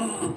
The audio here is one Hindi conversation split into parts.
राम राम।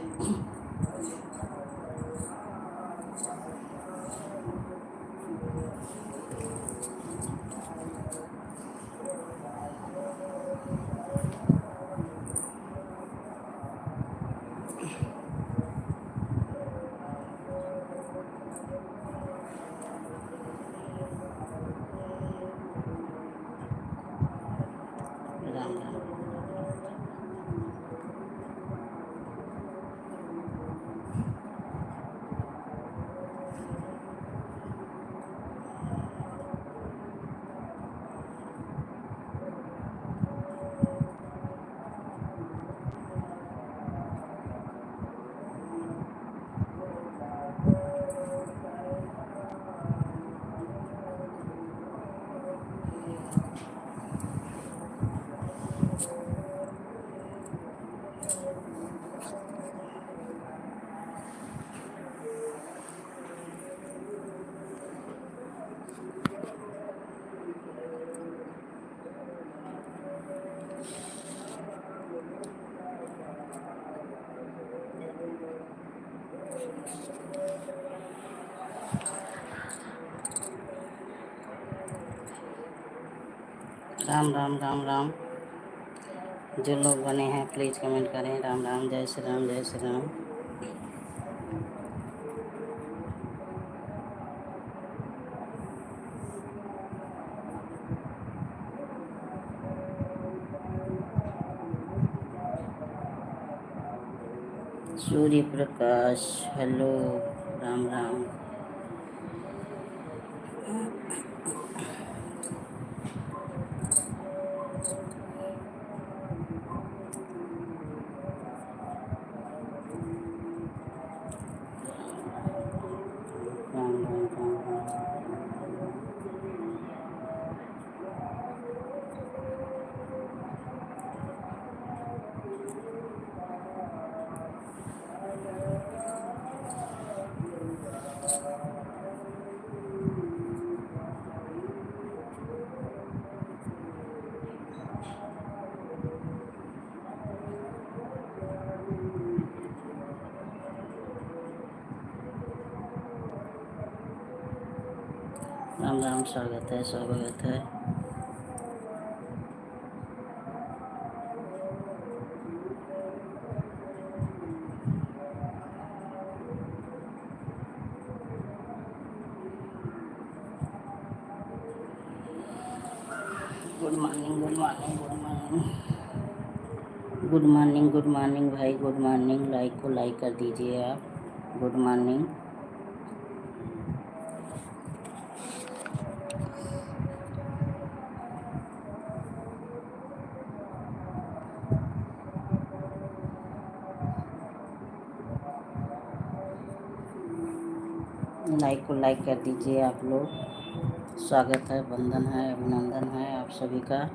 राम राम राम राम। जो लोग बने हैं प्लीज़ कमेंट करें। राम राम, जय श्री राम, जय श्री राम। सूर्य प्रकाश, हेलो, राम राम। राम राम राम राम राम। स्वागत है, स्वागत है। Good morning, good morning, good morning, good morning, good morning भाई, गुड मॉर्निंग। लाइक को लाइक कर दीजिए आप। Good morning. लाइक को लाइक कर दीजिए आप लोग। स्वागत है, वंदन है, अभिनंदन है आप सभी का।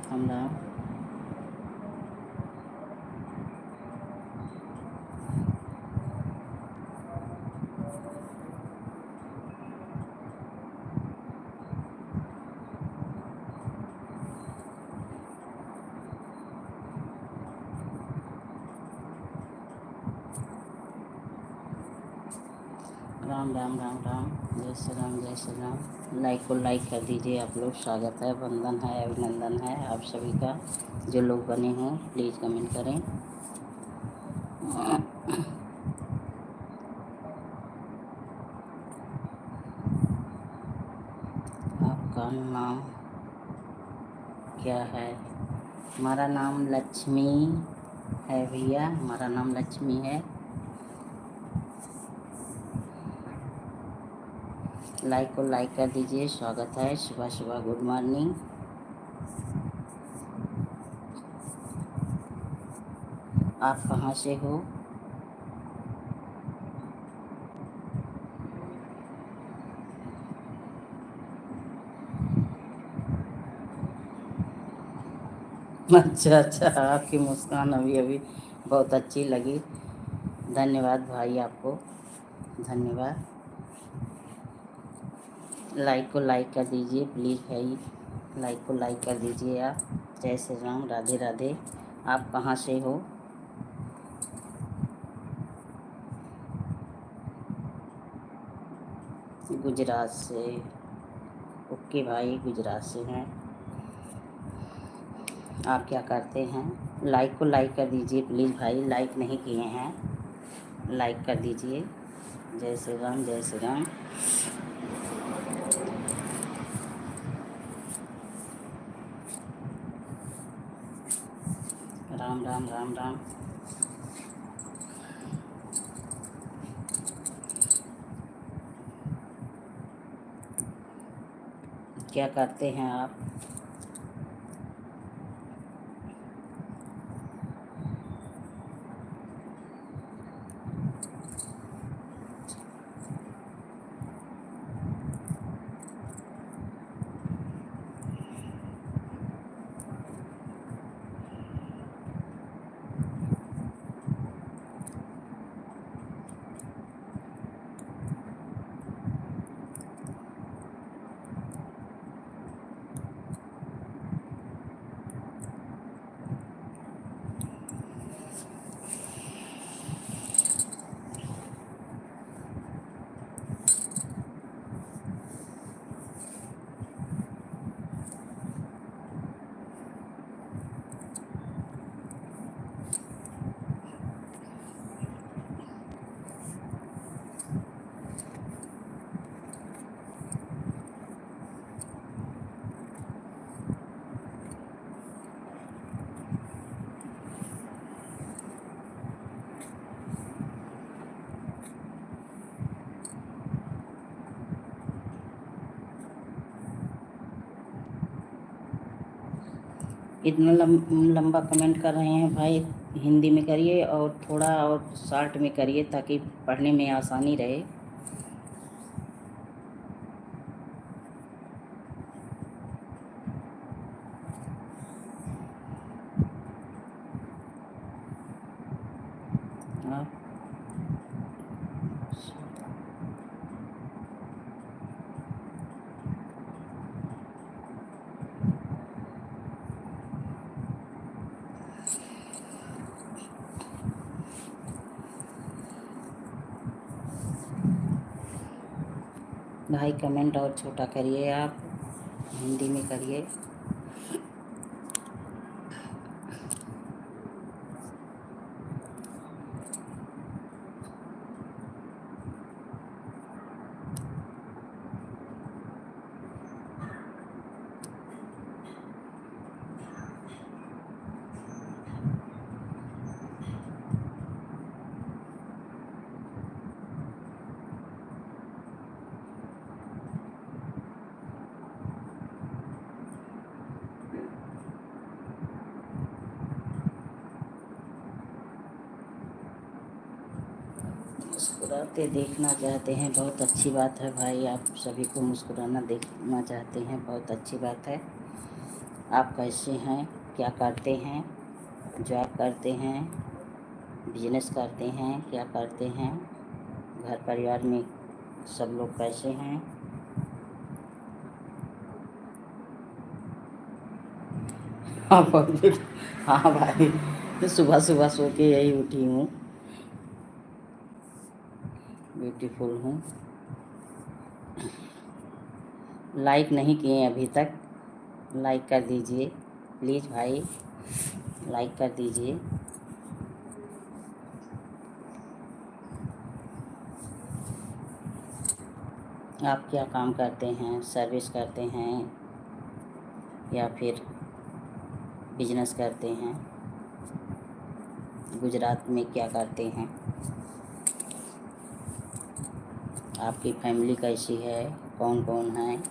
हम राम राम राम राम, जय श्री राम, जय श्री राम। लाइक को लाइक कर दीजिए आप लोग। स्वागत है, वंदन है, अभिनंदन है आप सभी का। जो लोग बने हों प्लीज़ कमेंट करें। आपका नाम क्या है? हमारा नाम लक्ष्मी है भैया, हमारा नाम लक्ष्मी है। लाइक को लाइक कर दीजिए। स्वागत है, सुबह सुबह गुड मॉर्निंग। आप कहाँ से हो? अच्छा अच्छा, आपकी मुस्कान अभी अभी बहुत अच्छी लगी। धन्यवाद भाई, आपको धन्यवाद। लाइक को लाइक कर दीजिए प्लीज़ भाई, लाइक को लाइक कर दीजिए आप। जय श्री राम, राधे राधे। आप कहाँ से हो? गुजरात से। ओके भाई, गुजरात से हैं। आप क्या करते हैं? लाइक को लाइक कर दीजिए प्लीज़ भाई, लाइक नहीं किए हैं, लाइक कर दीजिए। जय श्री राम, जय श्री राम। राम राम राम राम। क्या करते हैं आप? इतना लंबा कमेंट कर रहे हैं भाई, हिंदी में करिए और थोड़ा और शॉर्ट में करिए ताकि पढ़ने में आसानी रहे। हाँ, भाई कमेंट और छोटा करिए आप, हिंदी में करिए। मुस्कुराते देखना चाहते हैं, बहुत अच्छी बात है भाई, आप सभी को मुस्कुराना देखना चाहते हैं, बहुत अच्छी बात है। आप कैसे हैं? क्या करते हैं? जॉब करते हैं, बिजनेस करते हैं, क्या करते हैं? घर परिवार में सब लोग कैसे हैं? हाँ भाई, हाँ भाई, तो सुबह सुबह सो के यही उठी हूँ, ब्यूटीफुल हूँ। लाइक नहीं किए अभी तक, लाइक कर दीजिए प्लीज़ भाई, लाइक कर दीजिए। आप क्या काम करते हैं? सर्विस करते हैं या फिर बिजनेस करते हैं? गुजरात में क्या करते हैं? आपकी फैमिली कैसी है? कौन कौन है?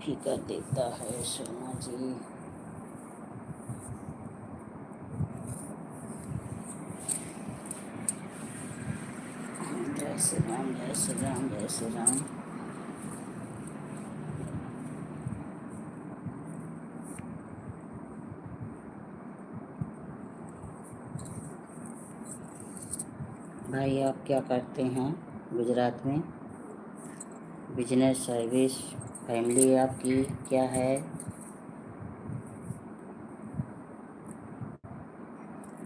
ही कर देता है सोना जी। जय श्री राम, जय श्री राम, जय श्री राम। भाई आप क्या करते हैं गुजरात में? बिजनेस, सर्विस, फैमिली आपकी क्या है?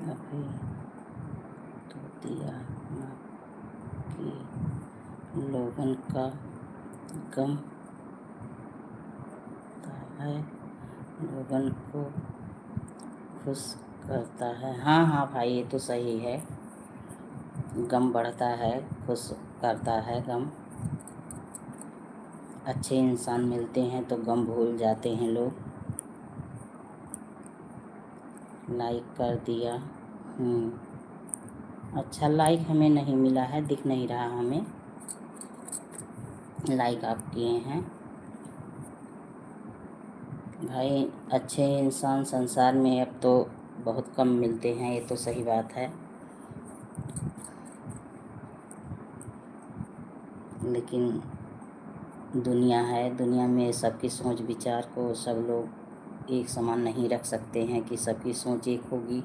अभी तो दिया ना कि लोगन का गम होता है, लोगन को खुश करता है। हाँ हाँ भाई, ये तो सही है। गम बढ़ता है, खुश करता है गम। अच्छे इंसान मिलते हैं तो गम भूल जाते हैं लोग। लाइक कर दिया। अच्छा, लाइक हमें नहीं मिला है, दिख नहीं रहा हमें। लाइक आप किए हैं भाई। अच्छे इंसान संसार में अब तो बहुत कम मिलते हैं, ये तो सही बात है। लेकिन दुनिया है, दुनिया में सबकी सोच विचार को सब लोग एक समान नहीं रख सकते हैं कि सबकी सोच एक होगी,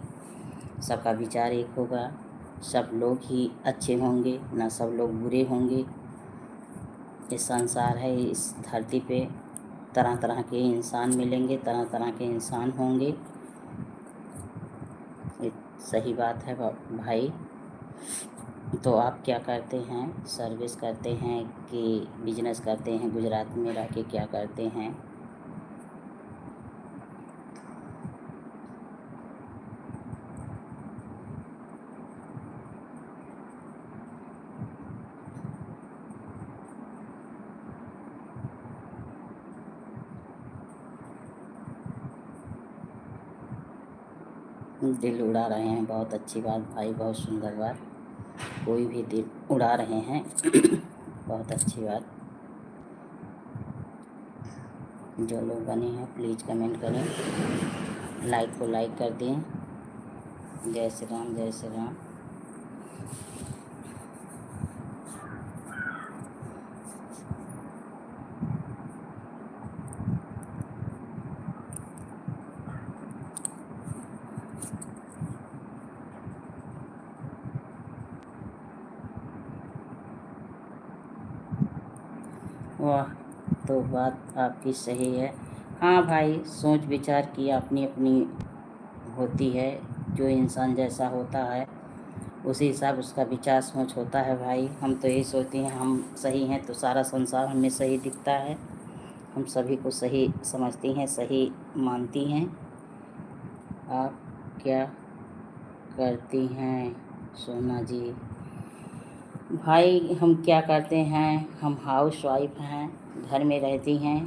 सबका विचार एक होगा, सब लोग ही अच्छे होंगे, ना सब लोग बुरे होंगे। ये संसार है, इस धरती पे तरह तरह के इंसान मिलेंगे, तरह तरह के इंसान होंगे। ये सही बात है भाई। तो आप क्या करते हैं? सर्विस करते हैं कि बिजनेस करते हैं? गुजरात में रह के क्या करते हैं? दिल उड़ा रहे हैं, बहुत अच्छी बात भाई, बहुत सुंदर बात। कोई भी दिल उड़ा रहे हैं बहुत अच्छी बात। जो लोग बने हैं प्लीज़ कमेंट करें, लाइक को लाइक कर दें। जय श्री राम, जय श्री राम। वाह, तो बात आपकी सही है। हाँ भाई, सोच विचार की अपनी अपनी होती है। जो इंसान जैसा होता है उसी हिसाब उसका विचार सोच होता है भाई। हम तो यही सोचते हैं हम सही हैं तो सारा संसार हमें सही दिखता है, हम सभी को सही समझती हैं, सही मानती हैं। आप क्या करती हैं सोना जी? भाई हम क्या करते हैं, हम हाउस वाइफ हैं, घर में रहती हैं,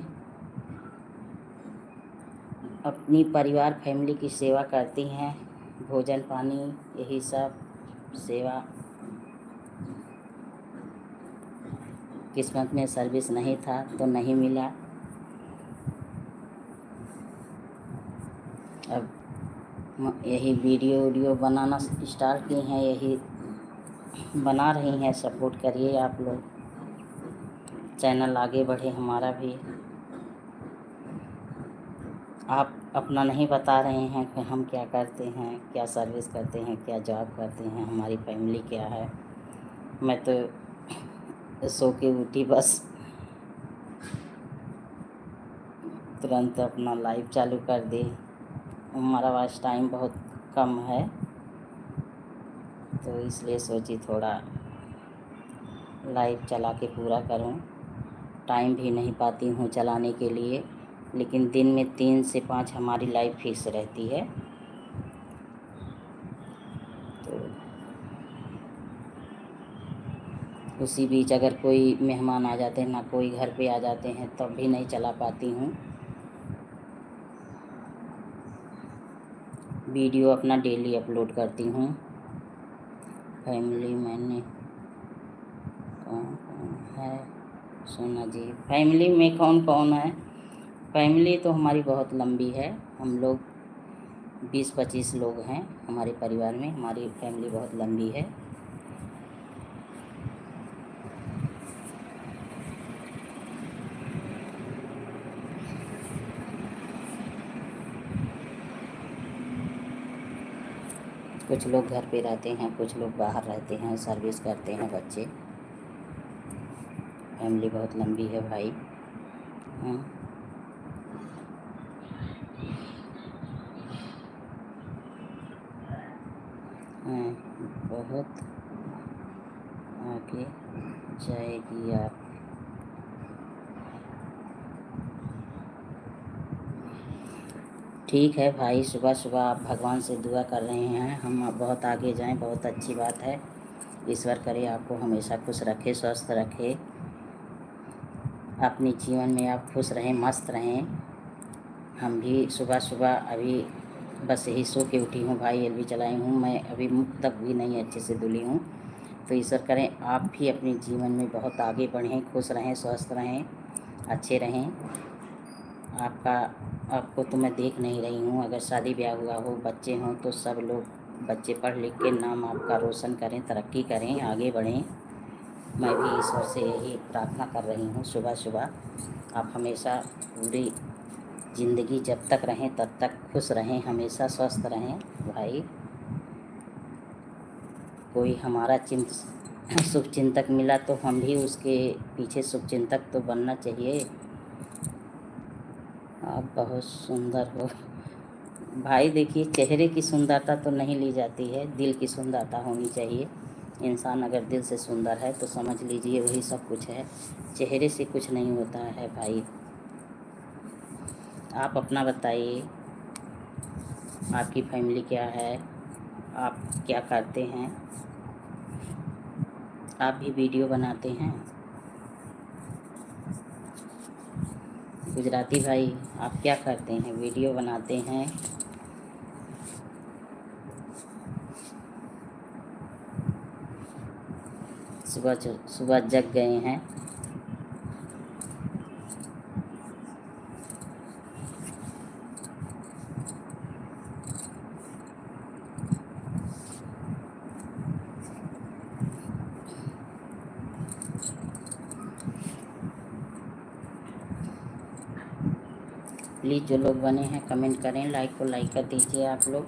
अपनी परिवार फैमिली की सेवा करती हैं, भोजन पानी यही सब सेवा। किस्मत में सर्विस नहीं था तो नहीं मिला। अब यही वीडियो बनाना स्टार्ट की हैं, यही बना रही हैं। सपोर्ट करिए आप लोग, चैनल आगे बढ़े हमारा भी। आप अपना नहीं बता रहे हैं कि हम क्या करते हैं, क्या सर्विस करते हैं, क्या जॉब करते हैं, हमारी फैमिली क्या है। मैं तो सो के उठी बस तुरंत अपना लाइव चालू कर दी। हमारा पास टाइम बहुत कम है तो इसलिए सोची थोड़ा लाइव चला के पूरा करूं। टाइम भी नहीं पाती हूं चलाने के लिए, लेकिन दिन में 3 से 5 हमारी लाइव फिक्स रहती है। तो उसी बीच अगर कोई मेहमान आ जाते हैं, ना कोई घर पे आ जाते हैं, तब भी नहीं चला पाती हूँ। वीडियो अपना डेली अपलोड करती हूँ। फैमिली मैंने कौन कौन है सोना जी? फैमिली में कौन कौन है? फैमिली तो हमारी बहुत लंबी है। हम लोग 20-25 लोग हैं हमारे परिवार में। हमारी फैमिली बहुत लंबी है। कुछ लोग घर पे रहते हैं, कुछ लोग बाहर रहते हैं, सर्विस करते हैं बच्चे। फैमिली बहुत लंबी है भाई। हाँ। हाँ, बहुत आगे जाएगी आप। ठीक है भाई, सुबह सुबह आप भगवान से दुआ कर रहे हैं हम बहुत आगे जाएं, बहुत अच्छी बात है। ईश्वर करे आपको हमेशा खुश रखे, स्वस्थ रखे, अपने जीवन में आप खुश रहें, मस्त रहें। हम भी सुबह सुबह अभी बस यही सो के उठी हूँ भाई, एलबी चलाई हूँ। मैं अभी मुँह तक भी नहीं अच्छे से धुली हूँ। तो ईश्वर करें आप भी अपने जीवन में बहुत आगे बढ़ें, खुश रहें, स्वस्थ रहें, अच्छे रहें। आपको तो मैं देख नहीं रही हूँ। अगर शादी ब्याह हुआ हो, बच्चे हों, तो सब लोग बच्चे पढ़ लिख के नाम आपका रोशन करें, तरक्की करें, आगे बढ़ें। मैं भी ईश्वर से यही प्रार्थना कर रही हूँ सुबह सुबह। आप हमेशा पूरी ज़िंदगी जब तक रहें तब तक खुश रहें, हमेशा स्वस्थ रहें भाई। कोई हमारा शुभ चिंतक मिला तो हम भी उसके पीछे शुभ चिंतक तो बनना चाहिए। आप बहुत सुंदर हो भाई। देखिए, चेहरे की सुंदरता तो नहीं ली जाती है, दिल की सुंदरता होनी चाहिए। इंसान अगर दिल से सुंदर है तो समझ लीजिए वही सब कुछ है। चेहरे से कुछ नहीं होता है भाई। आप अपना बताइए, आपकी फैमिली क्या है, आप क्या करते हैं? आप भी वीडियो बनाते हैं? गुजराती भाई, आप क्या करते हैं? वीडियो बनाते हैं? सुबह जग गए हैं? प्लीज़ जो लोग बने हैं कमेंट करें, लाइक को लाइक कर दीजिए आप लोग।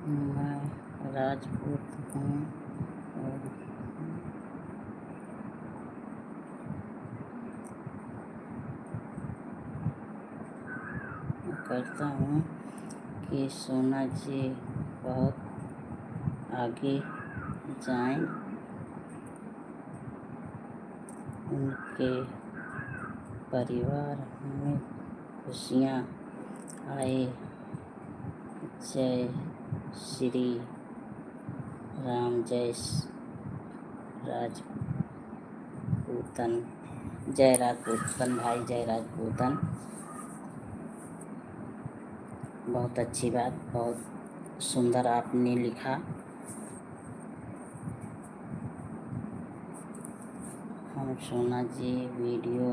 मैं राजपूत हूँ और करता हूँ कि सोना जी बहुत आगे जाएं, उनके परिवार में खुशियाँ आए। जय श्री राम, जय राजपूतन, जय राजपूतन भाई, जय राजपूतन। बहुत अच्छी बात, बहुत सुंदर आपने लिखा। हम सोना जी वीडियो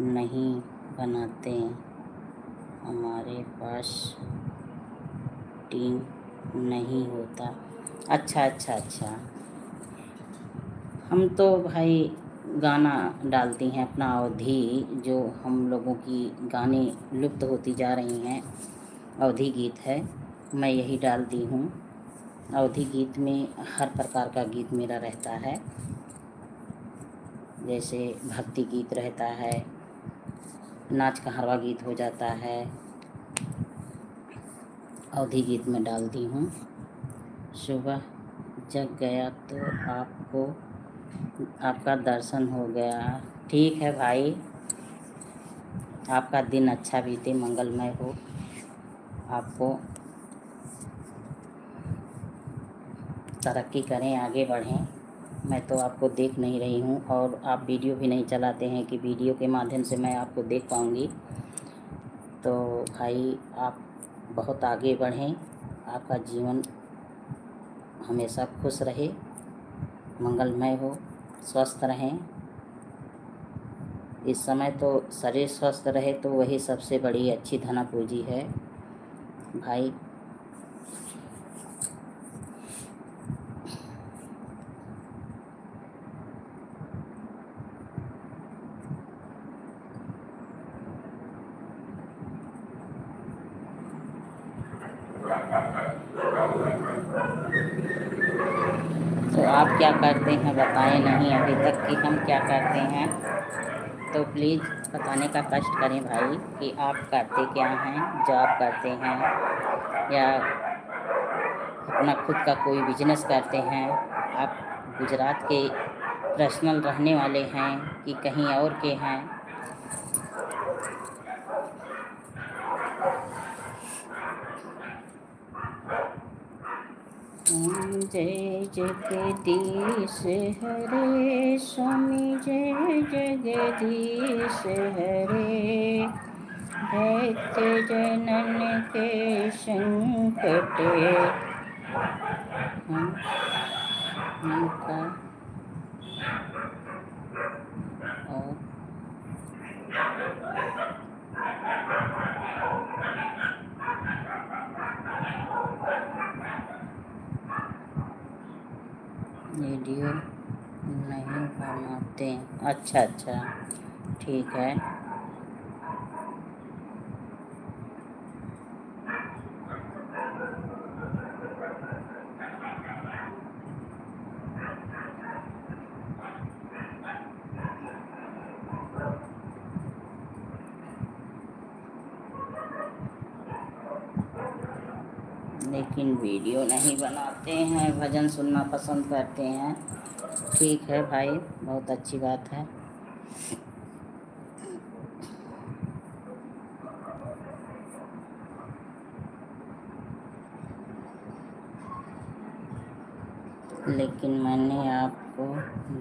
नहीं बनाते, हमारे पास टीम नहीं होता। अच्छा अच्छा अच्छा। हम तो भाई गाना डालती हैं अपना अवधि, जो हम लोगों की गाने लुप्त होती जा रही हैं, अवधि गीत है, मैं यही डालती हूँ। अवधि गीत में हर प्रकार का गीत मेरा रहता है। जैसे भक्ति गीत रहता है, नाच कहारवा गीत हो जाता है, अवधि गीत में डालती हूँ। सुबह जग गया तो आपका दर्शन हो गया। ठीक है भाई, आपका दिन अच्छा बीते, मंगलमय हो। आपको तरक्की करें, आगे बढ़ें। मैं तो आपको देख नहीं रही हूँ और आप वीडियो भी नहीं चलाते हैं कि वीडियो के माध्यम से मैं आपको देख पाऊँगी। तो भाई आप बहुत आगे बढ़ें, आपका जीवन हमेशा खुश रहे, मंगलमय हो, स्वस्थ रहें। इस समय तो शरीर स्वस्थ रहे तो वही सबसे बड़ी अच्छी धन पूंजी है भाई। तो आप क्या करते हैं बताएं नहीं अभी तक कि हम क्या करते हैं, तो प्लीज़ बताने का कष्ट करें भाई कि आप करते क्या हैं, जॉब करते हैं या अपना खुद का कोई बिजनेस करते हैं। आप गुजरात के पर्सनल रहने वाले हैं कि कहीं और के हैं। जय जगदीश हरे स्वामी, जय जगदीश हरे। भक्त जनन के संकट हमका और वीडियो नहीं बनाते। अच्छा अच्छा, ठीक है। लेकिन वीडियो नहीं बनाते हैं, भजन सुनना पसंद करते हैं। ठीक है भाई, बहुत अच्छी बात है। लेकिन मैंने आपको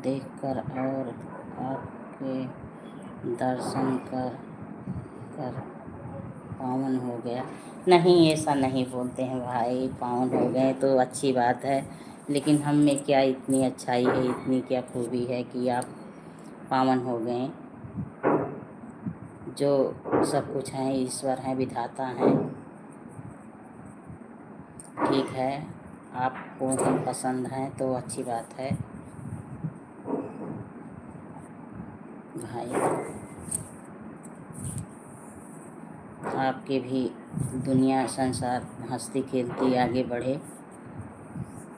देखकर और आपके दर्शन कर कर पावन हो गया। नहीं, ऐसा नहीं बोलते हैं भाई, पावन हो गए तो अच्छी बात है, लेकिन हम में क्या इतनी अच्छाई है, इतनी क्या खूबी है कि आप पावन हो गए। जो सब कुछ हैं ईश्वर हैं, विधाता हैं। ठीक है, आपको हम पसंद हैं तो अच्छी बात है भाई। आपके भी दुनिया संसार हंसती खेलती आगे बढ़े।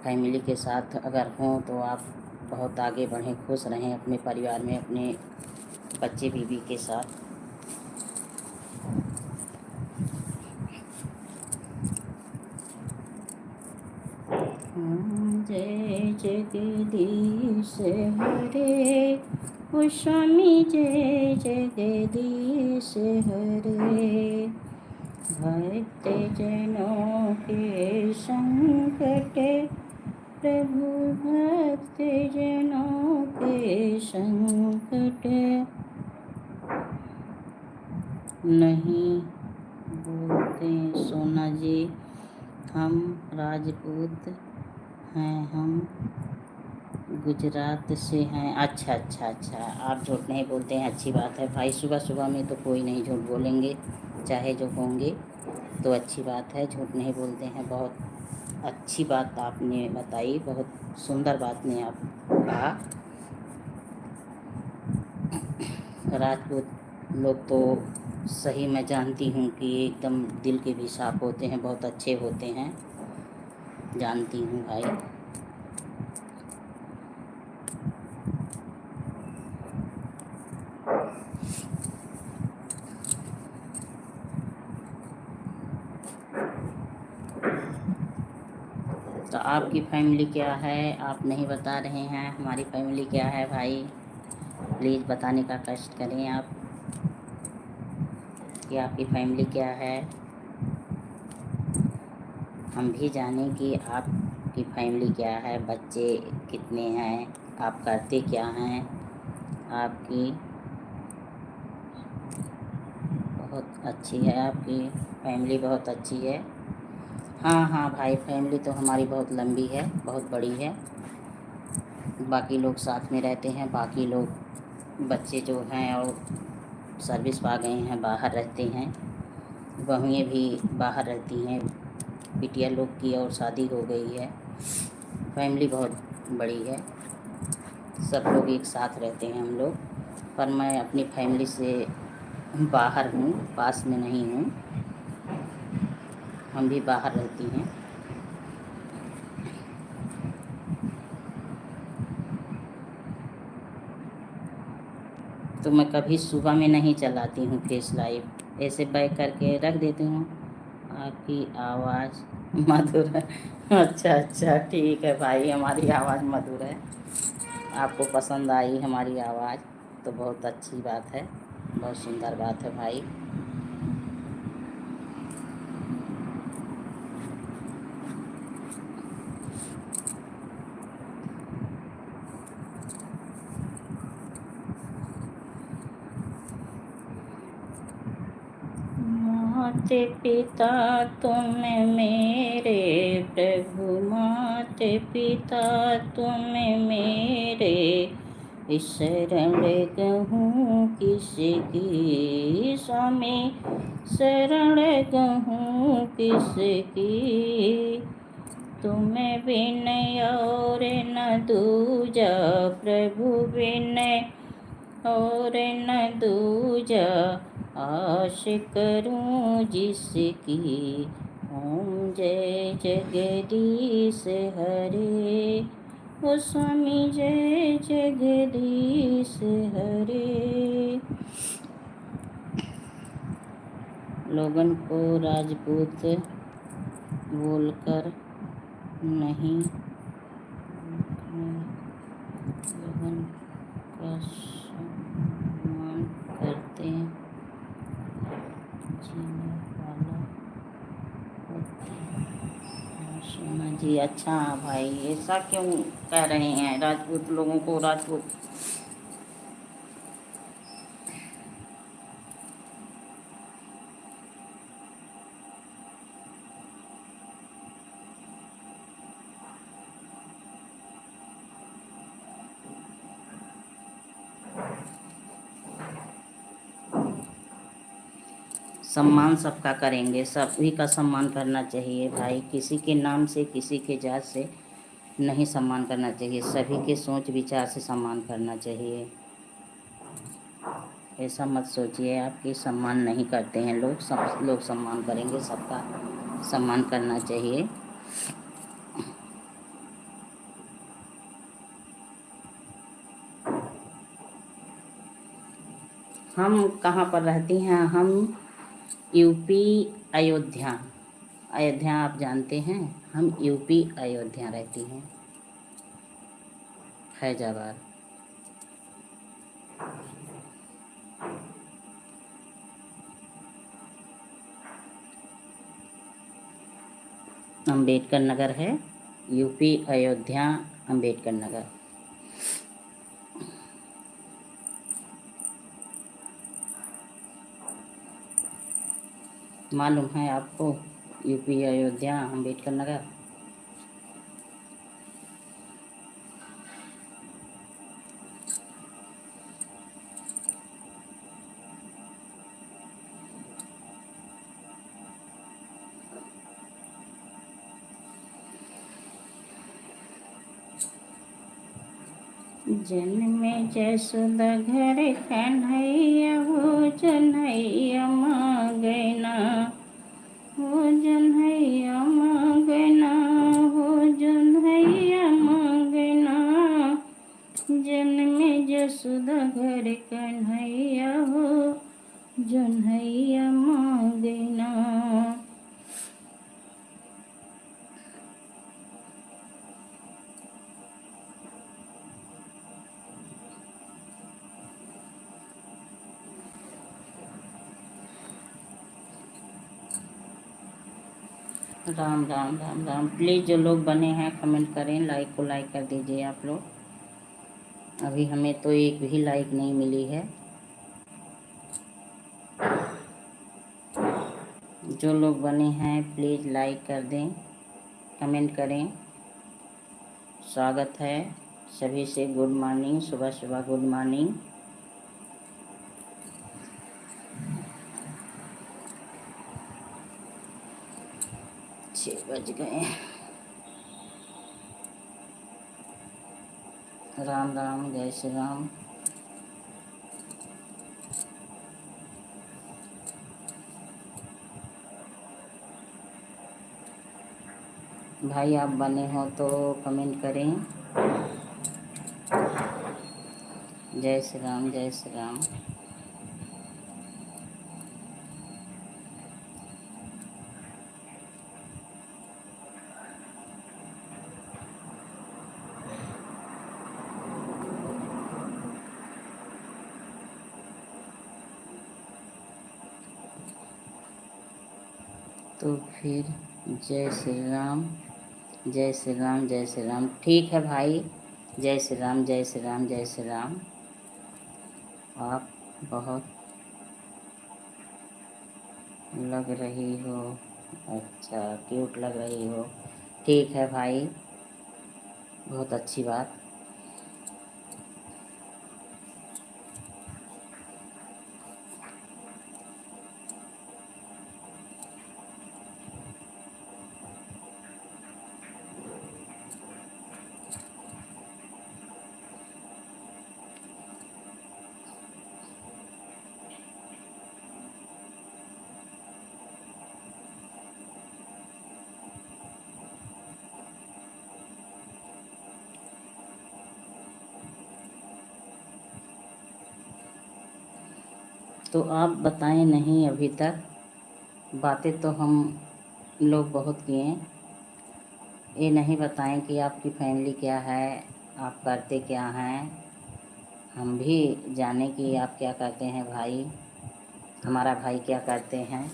फैमिली के साथ अगर हों तो आप बहुत आगे बढ़ें, खुश रहें अपने परिवार में, अपने बच्चे बीवी के साथ। जय जगदीश हरे, ओ स्वामी जय जगदीश हरे। भक्त जनों के संकट प्रभु, भक्त जनों के संकट नहीं बोलते। सोना जी, हम राजपूत हैं, हम गुजरात से हैं। अच्छा अच्छा अच्छा, आप झूठ नहीं बोलते हैं, अच्छी बात है भाई। सुबह सुबह में तो कोई नहीं झूठ बोलेंगे, चाहे जो होंगे, तो अच्छी बात है, झूठ नहीं बोलते हैं। बहुत अच्छी बात आपने बताई, बहुत सुंदर बात ने आप कहा। राजपूत लोग तो सही मैं जानती हूँ कि एकदम दिल के भी साफ होते हैं, बहुत अच्छे होते हैं, जानती हूँ भाई। तो आपकी फैमिली क्या है, आप नहीं बता रहे हैं। हमारी फैमिली क्या है भाई, प्लीज़ बताने का कष्ट करें आप कि आपकी फैमिली क्या है। हम भी जानें कि आपकी फैमिली क्या है, बच्चे कितने हैं, आप करते क्या हैं, आपकी बहुत अच्छी है, आपकी फैमिली बहुत अच्छी है। हाँ हाँ भाई, फैमिली तो हमारी बहुत लंबी है, बहुत बड़ी है। बाकी लोग साथ में रहते हैं, बाकी लोग बच्चे जो हैं और सर्विस पा गए हैं, बाहर रहते हैं। बहुएँ भी बाहर रहती हैं, बिटिया लोग की और शादी हो गई है। फैमिली बहुत बड़ी है, सब लोग एक साथ रहते हैं हम लोग। पर मैं अपनी फैमिली से बाहर हूँ, पास में नहीं हूँ, हम भी बाहर रहती हैं। तो मैं कभी सुबह में नहीं चलाती हूँ फेस लाइव, ऐसे बैक करके रख देती हूँ। आपकी आवाज़ मधुर है। अच्छा अच्छा, ठीक है भाई, हमारी आवाज़ मधुर है, आपको पसंद आई हमारी आवाज़ तो बहुत अच्छी बात है, बहुत सुंदर बात है भाई। माते पिता तुम मेरे प्रभु, माते पिता तुम मेरे, शरण कहूँ किसकी स्वामी, शरण कहूँ किसकी। तुम्हें बिन और न दूजा प्रभु, बिन और न दूजा, आश करूं जिसकी। ओम जय जगदीश हरे, ओ स्वामी जय जगदीश हरे। लोगन को राजपूत बोलकर नहीं, लोगन का सम्मान करते जीने वाला होते हैं। सोना जी, अच्छा भाई, ऐसा क्यों कह रहे हैं राजपूत लोगों को राजपूत? सम्मान सबका करेंगे, सभी का सम्मान करना चाहिए भाई, किसी के नाम से किसी के जात से नहीं सम्मान करना चाहिए, सभी के सोच विचार से सम्मान करना चाहिए। ऐसा मत सोचिए आप कि सम्मान नहीं करते हैं लोग, सब लोग सम्मान करेंगे, सबका सम्मान करना चाहिए। हम कहाँ पर रहती हैं? हम यूपी अयोध्या, अयोध्या आप जानते हैं, हम यूपी अयोध्या रहती हैं, फैजाबाद। अम्बेडकर नगर है, यूपी अयोध्या अम्बेडकर नगर। मालूम है आपको यूपी अयोध्या अम्बेडकर नगर? जन्म जसोदा घर कन्हैया, वो जनैया मांगना, वो जनैया मांगना, वो जनैया मांगना। जन्म जसोदा घर कन्हैया, हो जनैया मांगना। राम राम राम राम। प्लीज़ जो लोग बने हैं कमेंट करें, लाइक को लाइक कर दीजिए आप लोग। अभी हमें तो एक भी लाइक नहीं मिली है। जो लोग बने हैं प्लीज़ लाइक कर दें, कमेंट करें। स्वागत है सभी से। गुड मॉर्निंग, सुबह सुबह गुड मॉर्निंग। 6 बज गए। राम राम, जय श्री राम। भाई आप बने हो तो कमेंट करें। जय श्री राम, जय श्री राम। तो फिर जय श्री राम, जय श्री राम, जय श्री राम। ठीक है भाई, जय श्री राम, जय श्री राम, जय श्री राम। आप बहुत लग रही हो। अच्छा, क्यूट लग रही हो। ठीक है भाई, बहुत अच्छी बात। तो आप बताएं नहीं अभी तक। बातें तो हम लोग बहुत किए, ये नहीं बताएं कि आपकी फैमिली क्या है, आप करते क्या हैं। हम भी जाने कि आप क्या करते हैं भाई, हमारा भाई क्या करते हैं।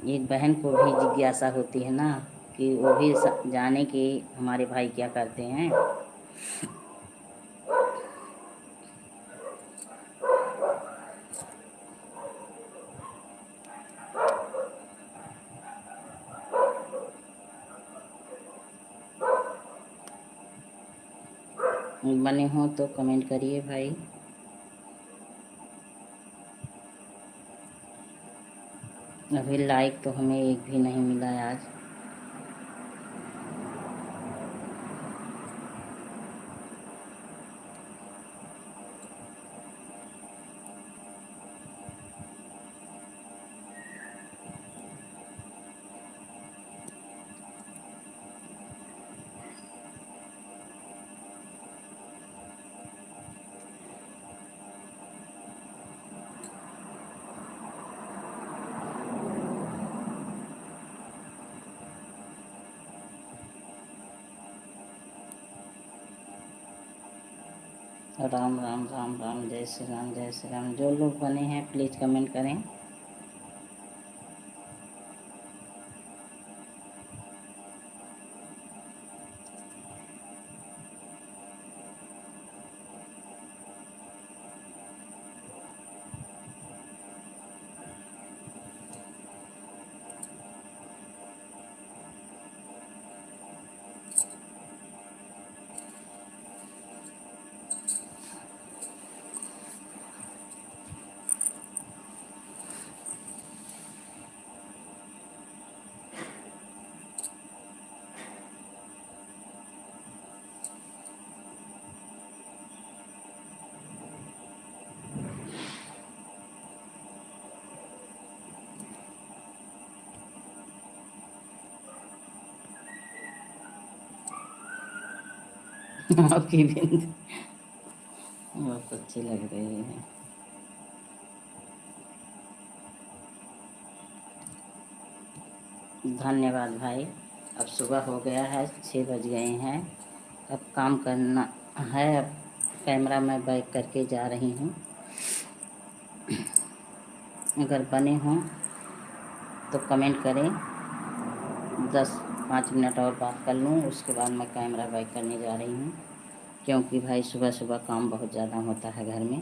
एक बहन को भी जिज्ञासा होती है ना कि वो भी जाने कि हमारे भाई क्या करते हैं। बने हो तो कमेंट करिए भाई। अभी लाइक तो हमें एक भी नहीं मिला आज। राम राम, राम राम, जय श्री राम, जय श्री राम। जो लोग बने हैं प्लीज़ कमेंट करें। आपकी बिंद बहुत अच्छी लग रही है। धन्यवाद भाई। अब सुबह हो गया है, 6 बज गए हैं। अब काम करना है। अब कैमरा मैं बैक करके जा रही हूँ। अगर बने हों तो कमेंट करें। 10-5 मिनट और बात कर लूँ, उसके बाद मैं कैमरा बैक करने जा रही हूँ, क्योंकि भाई सुबह सुबह काम बहुत ज़्यादा होता है घर में।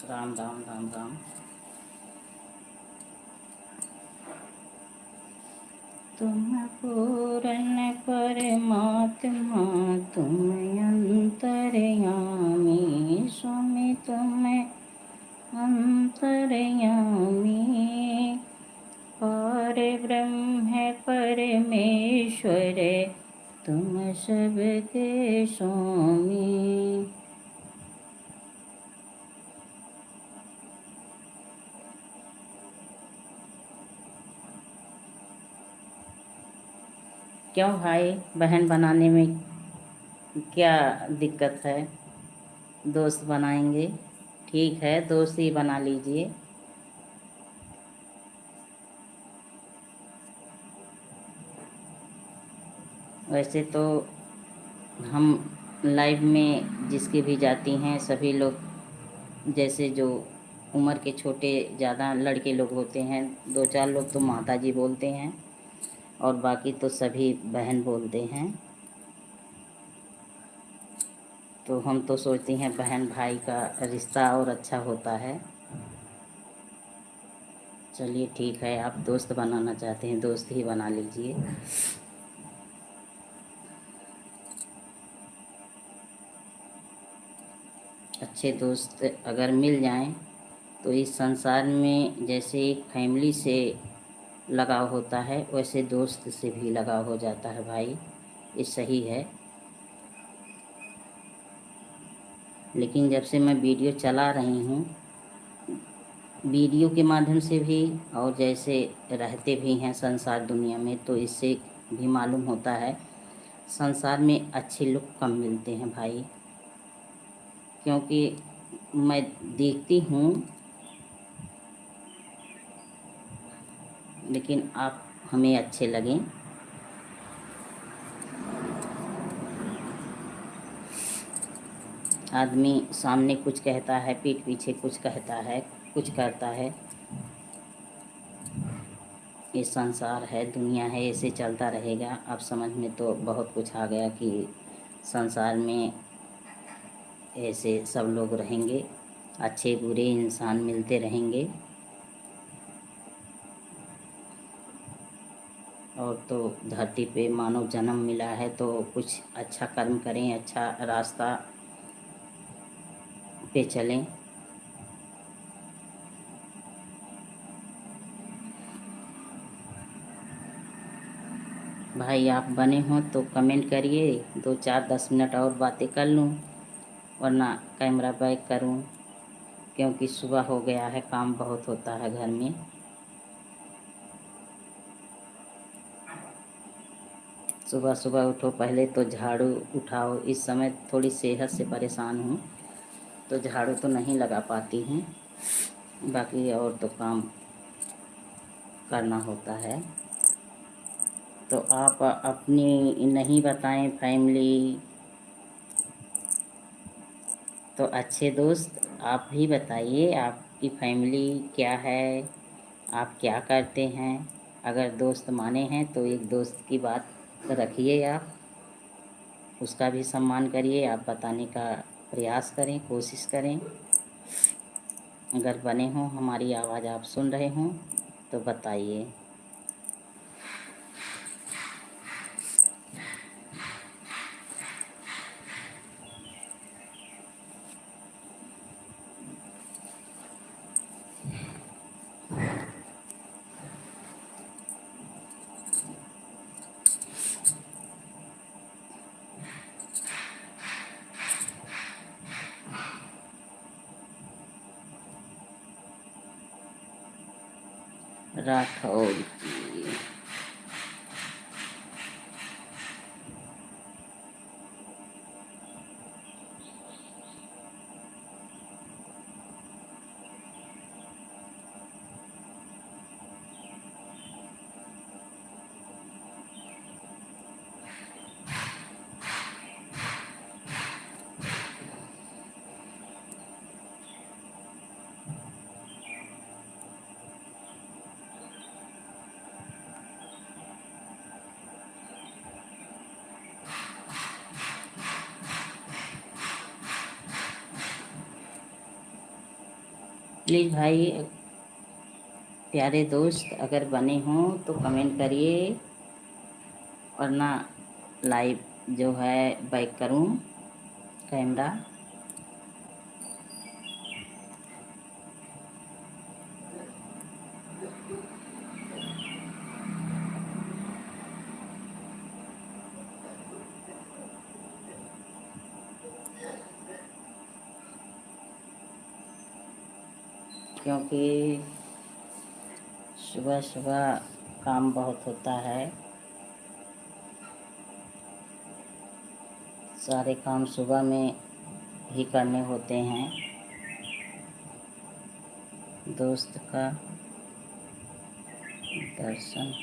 राम राम राम राम। तुम पूर्ण परमात्मा, तुम अंतर्यामी, स्वामी तुम अंतर्यामी, पर ब्रह्म परमेश्वर, तुम सबके स्वामी। क्यों भाई, बहन बनाने में क्या दिक्कत है? दोस्त बनाएंगे, ठीक है, दोस्त ही बना लीजिए। वैसे तो हम लाइव में जिसके भी जाती हैं सभी लोग, जैसे जो उम्र के छोटे ज़्यादा लड़के लोग होते हैं, 2-4 लोग तो माता जी बोलते हैं और बाकी तो सभी बहन बोलते हैं। तो हम तो सोचते हैं बहन भाई का रिश्ता और अच्छा होता है। चलिए ठीक है, आप दोस्त बनाना चाहते हैं, दोस्त ही बना लीजिए। अच्छे दोस्त अगर मिल जाएं तो इस संसार में जैसे एक फैमिली से लगाव होता है, वैसे दोस्त से भी लगाव हो जाता है भाई, ये सही है। लेकिन जब से मैं वीडियो चला रही हूँ, वीडियो के माध्यम से भी और जैसे रहते भी हैं संसार दुनिया में, तो इससे भी मालूम होता है संसार में अच्छे लोग कम मिलते हैं भाई। क्योंकि मैं देखती हूँ, लेकिन आप हमें अच्छे लगें। आदमी सामने कुछ कहता है, पीठ पीछे कुछ कहता है, कुछ करता है। ये संसार है, दुनिया है, ऐसे चलता रहेगा। अब समझ में तो बहुत कुछ आ गया कि संसार में ऐसे सब लोग रहेंगे, अच्छे बुरे इंसान मिलते रहेंगे। और तो धरती पे मानव जन्म मिला है तो कुछ अच्छा कर्म करें, अच्छा रास्ता पे चलें। भाई आप बने हो तो कमेंट करिए, 2-4-10 मिनट और बातें कर लूँ, वरना कैमरा बैक करूँ, क्योंकि सुबह हो गया है, काम बहुत होता है घर में। सुबह सुबह उठो, पहले तो झाड़ू उठाओ। इस समय थोड़ी सेहत से परेशान हूँ तो झाड़ू तो नहीं लगा पाती हूँ, बाकी और तो काम करना होता है। तो आप अपनी नहीं बताएं फैमिली, तो अच्छे दोस्त आप भी बताइए आपकी फैमिली क्या है, आप क्या करते हैं। अगर दोस्त माने हैं तो एक दोस्त की बात रखिए, आप उसका भी सम्मान करिए, आप बताने का प्रयास करें, कोशिश करें। अगर बने हों, हमारी आवाज़ आप सुन रहे हों तो बताइए। राठौर जी, प्लीज़ भाई प्यारे दोस्त अगर बने हों तो कमेंट करिए, वरना लाइव जो है बैक करूं कैमरा। क्योंकि सुबह सुबह काम बहुत होता है, सारे काम सुबह में ही करने होते हैं। दोस्त का दर्शन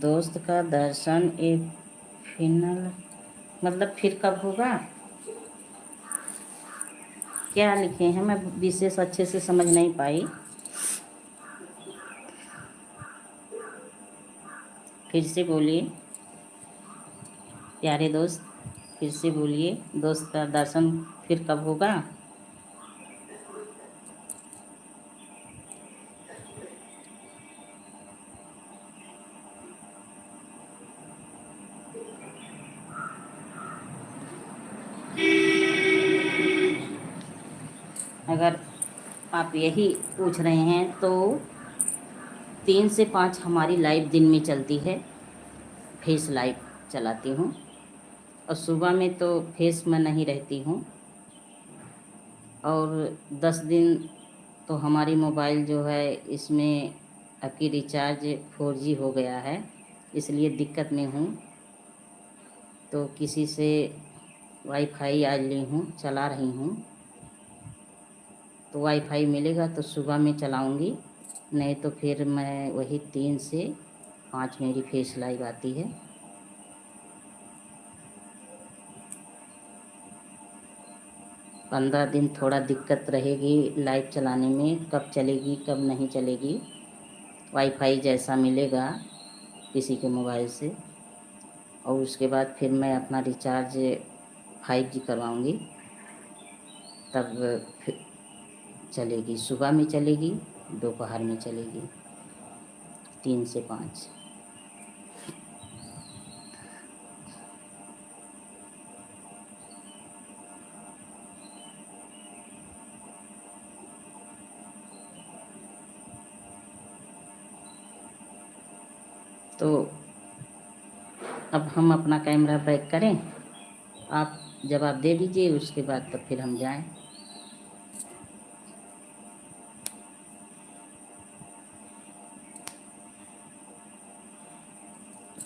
दोस्त का दर्शन एक फिनल मतलब फिर कब होगा, क्या लिखे हैं, मैं विशेष अच्छे से समझ नहीं पाई। फिर से बोलिए प्यारे दोस्त, फिर से बोलिए दोस्त का दर्शन फिर कब होगा। अगर आप यही पूछ रहे हैं तो 3 से 5 हमारी लाइव दिन में चलती है, फेस लाइव चलाती हूँ, और सुबह में तो फेस में नहीं रहती हूँ। और 10 दिन तो हमारी मोबाइल जो है इसमें आपकी रिचार्ज 4G हो गया है, इसलिए दिक्कत में हूँ। तो किसी से वाईफाई आज ली हूँ, चला रही हूँ, तो वाईफाई मिलेगा तो सुबह में चलाऊँगी, नहीं तो फिर मैं वही 3 से 5 मेरी फेस लाइव आती है। पंद्रह दिन थोड़ा दिक्कत रहेगी लाइव चलाने में, कब चलेगी कब नहीं चलेगी, वाईफाई जैसा मिलेगा किसी के मोबाइल से, और उसके बाद फिर मैं अपना रिचार्ज 5G करवाऊँगी, तब फिर चलेगी, सुबह में चलेगी, दोपहर में चलेगी, 3 से 5। तो अब हम अपना कैमरा बैक करें, आप जवाब दे दीजिए, उसके बाद तब फिर हम जाएं।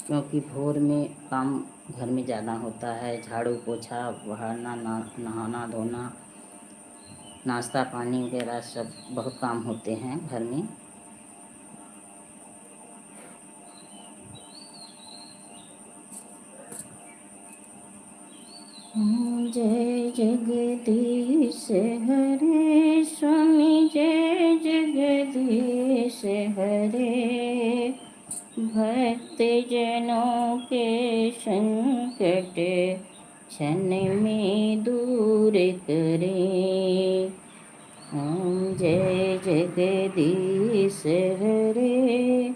क्योंकि भोर में काम घर में ज़्यादा होता है, झाड़ू पोछा बहारना, नहाना धोना, नाश्ता पानी वगैरह सब बहुत काम होते हैं घर में। जय जगदीश हरे स्वामी, जय जगदीश हरे, भक्त जनों के संकट क्षण में दूर करे। ओम जय जगदीश हरे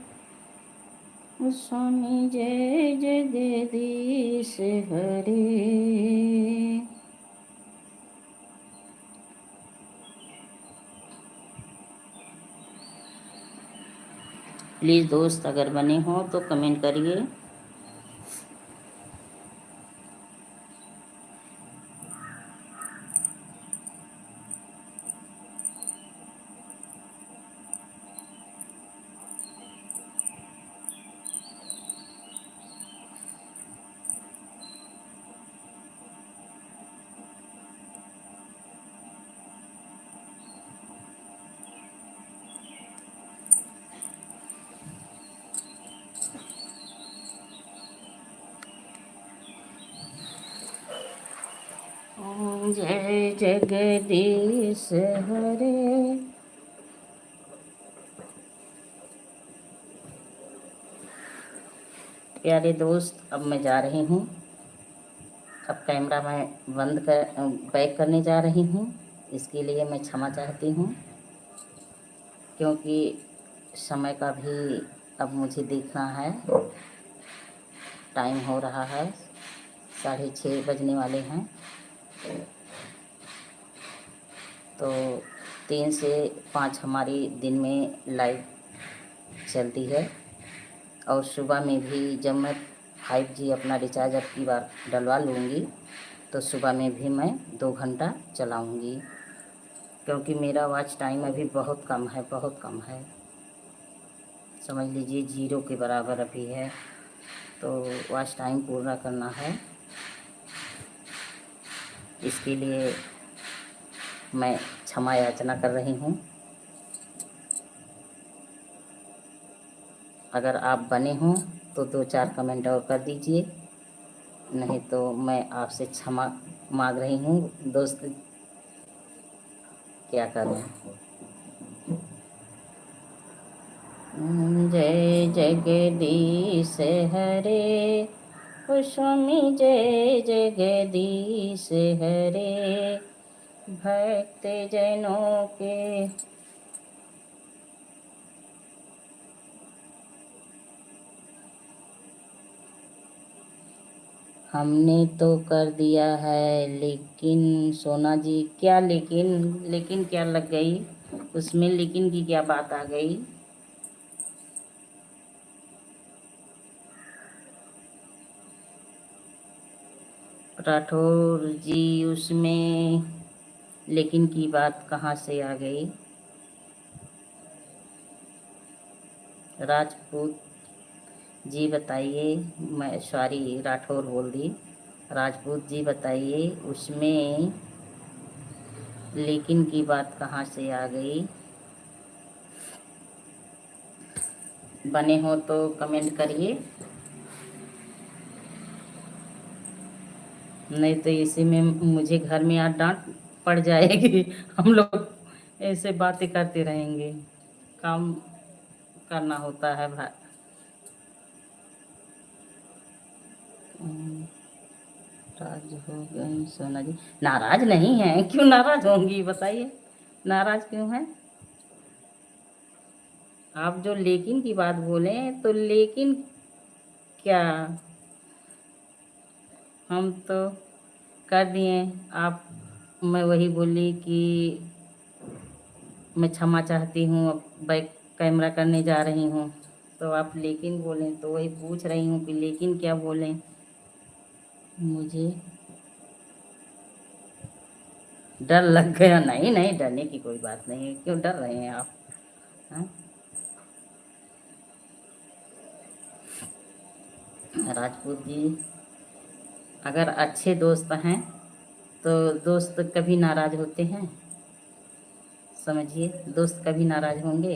स्वामी, जय जगदीश हरे। प्लीज़ दोस्त अगर बने हो तो कमेंट करिए। ओम जय जगदीश हरे प्यारे दोस्त, अब मैं जा रही हूँ। अब कैमरा मैं बंद कर बैक करने जा रही हूँ। इसके लिए मैं क्षमा चाहती हूँ, क्योंकि समय का भी अब मुझे देखना है। टाइम हो रहा है, 6:30 बजने वाले हैं। तो 3 से 5 हमारी दिन में लाइव चलती है, और सुबह में भी जब मैं 5G अपना रिचार्ज अब की बार डलवा लूँगी तो सुबह में भी मैं 2 घंटा चलाऊँगी, क्योंकि मेरा वॉच टाइम अभी बहुत कम है, बहुत कम है। समझ लीजिए 0 के बराबर अभी है। तो वॉच टाइम पूरा करना है। इसके लिए मैं क्षमा याचना कर रही हूँ। अगर आप बने हों तो 2-4 कमेंट और कर दीजिए, नहीं तो मैं आपसे क्षमा मांग रही हूँ दोस्त। क्या करूँ। जय जगदीश हरे, ओ स्वामी जय जगदीश हरे। भक्त जनों के हमने तो कर दिया है, लेकिन सोना जी क्या लेकिन क्या लग गई उसमें? लेकिन की क्या बात आ गई? राठौर जी, उसमें लेकिन की बात कहाँ से आ गई? राजपूत जी बताइए। मैं सॉरी, राठौर बोल दी। राजपूत जी बताइए, उसमें लेकिन की बात कहाँ से आ गई? बने हो तो कमेंट करिए, नहीं तो इसी में मुझे घर में आज डांट पड़ जाएगी। हम लोग ऐसे बातें करते रहेंगे, काम करना होता है भाई। नाराज हो गई सोना जी? नाराज नहीं है, क्यों नाराज होंगी बताइए, नाराज क्यों है? आप जो लेकिन की बात बोले तो लेकिन क्या, हम तो कर दिए। आप, मैं वही बोली कि मैं क्षमा चाहती हूँ, अब बैक कैमरा करने जा रही हूँ। तो आप लेकिन बोलें, तो वही पूछ रही हूँ कि लेकिन क्या बोलें। मुझे डर लग गया। नहीं नहीं, डरने की कोई बात नहीं है, क्यों डर रहे हैं आप? हाँ? राजपूत जी, अगर अच्छे दोस्त हैं तो दोस्त कभी नाराज होते हैं? समझिए, दोस्त कभी नाराज होंगे?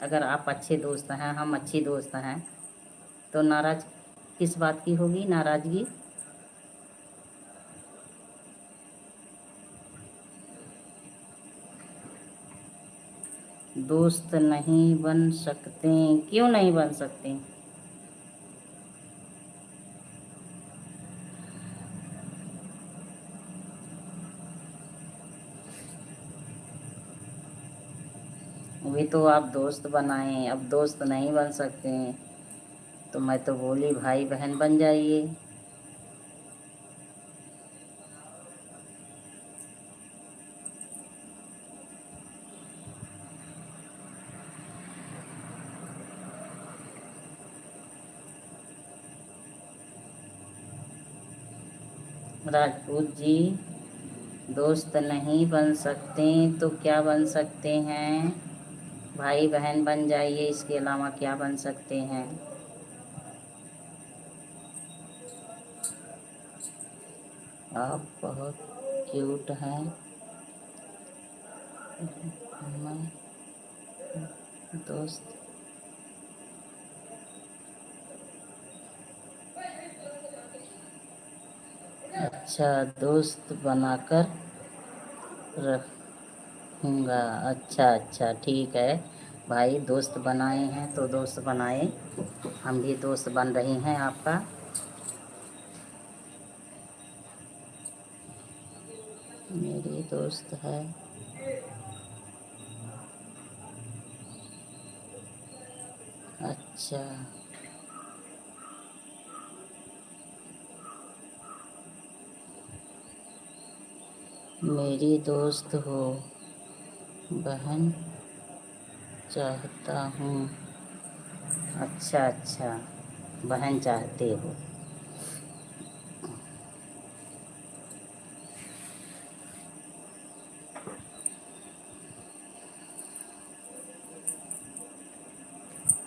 अगर आप अच्छे दोस्त हैं, हम अच्छे दोस्त हैं, तो नाराज किस बात की होगी नाराजगी? दोस्त नहीं बन सकते? क्यों नहीं बन सकते? अभी तो आप दोस्त बनाए, अब दोस्त नहीं बन सकते हैं, तो मैं तो बोली भाई बहन बन जाइए। राजपूत जी, दोस्त नहीं बन सकते तो क्या बन सकते हैं? भाई बहन बन जाइए, इसके अलावा क्या बन सकते हैं? आप बहुत क्यूट हैं। मैं दोस्त, अच्छा दोस्त बनाकर रखूँगा। अच्छा अच्छा, ठीक है। भाई दोस्त बनाए हैं तो दोस्त बनाए, हम भी दोस्त बन रहे हैं आपका। मेरी दोस्त है। अच्छा, मेरी दोस्त हो, बहन चाहता हूँ। अच्छा अच्छा, बहन चाहते हो।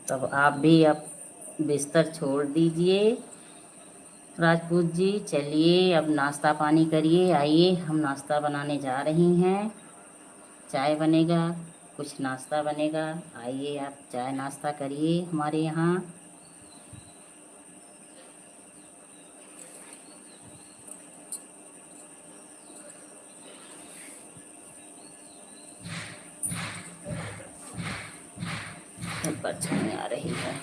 तब आप भी अब बिस्तर छोड़ दीजिए राजपूत जी। चलिए अब नाश्ता पानी करिए, आइए हम नाश्ता बनाने जा रही हैं। चाय बनेगा, कुछ नाश्ता बनेगा। आइए आप चाय नाश्ता करिए हमारे यहाँ। परछाई आ रही है।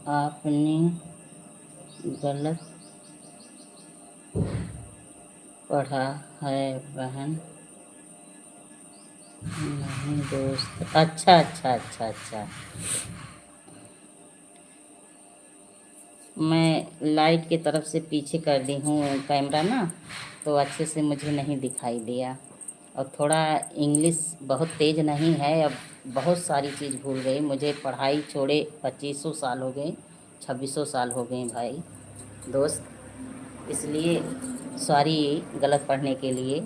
आपने गलत पढ़ा है बहन, नहीं दोस्त। अच्छा अच्छा अच्छा अच्छा, मैं लाइट की तरफ से पीछे कर दी हूँ कैमरा ना, तो अच्छे से मुझे नहीं दिखाई दिया। और थोड़ा इंग्लिश बहुत तेज़ नहीं है, अब बहुत सारी चीज़ भूल गई। मुझे पढ़ाई छोड़े 2500 साल हो गए, 2600 साल हो गए भाई दोस्त। इसलिए सॉरी गलत पढ़ने के लिए।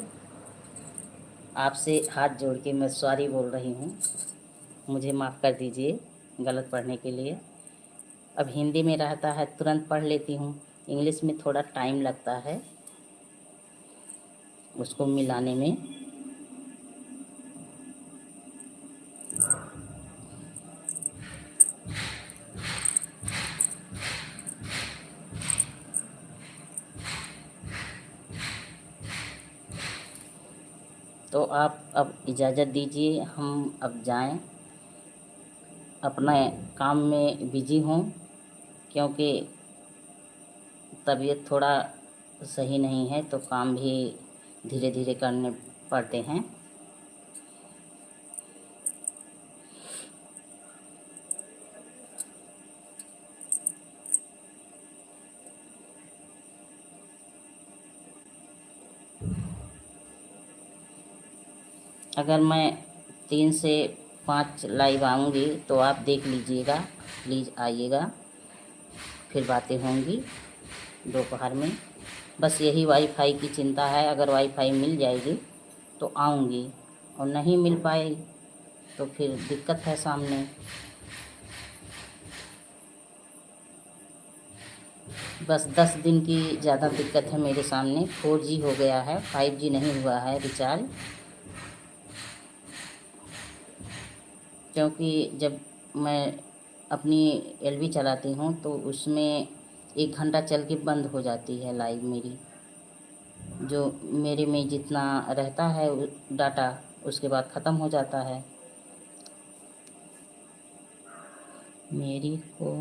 आपसे हाथ जोड़ के मैं सॉरी बोल रही हूँ, मुझे माफ़ कर दीजिए गलत पढ़ने के लिए। अब हिंदी में रहता है तुरंत पढ़ लेती हूँ, इंग्लिश में थोड़ा टाइम लगता है उसको मिलाने में। तो आप अब इजाज़त दीजिए, हम अब जाएं। अपने काम में बिजी हूँ, क्योंकि तबीयत थोड़ा सही नहीं है, तो काम भी धीरे धीरे करने पड़ते हैं। अगर मैं 3 से 5 लाइव आऊँगी तो आप देख लीजिएगा, प्लीज़ आइएगा, फिर बातें होंगी दोपहर में। बस यही वाईफाई की चिंता है, अगर वाईफाई मिल जाएगी तो आऊँगी, और नहीं मिल पाए तो फिर दिक्कत है सामने। बस 10 दिन की ज़्यादा दिक्कत है मेरे सामने। 4G हो गया है, 5G नहीं हुआ है रिचार्ज। क्योंकि जब मैं अपनी LV चलाती हूँ तो उसमें 1 घंटा चल के बंद हो जाती है लाइव मेरी, जो मेरे में जितना रहता है डाटा उसके बाद ख़त्म हो जाता है। मेरी को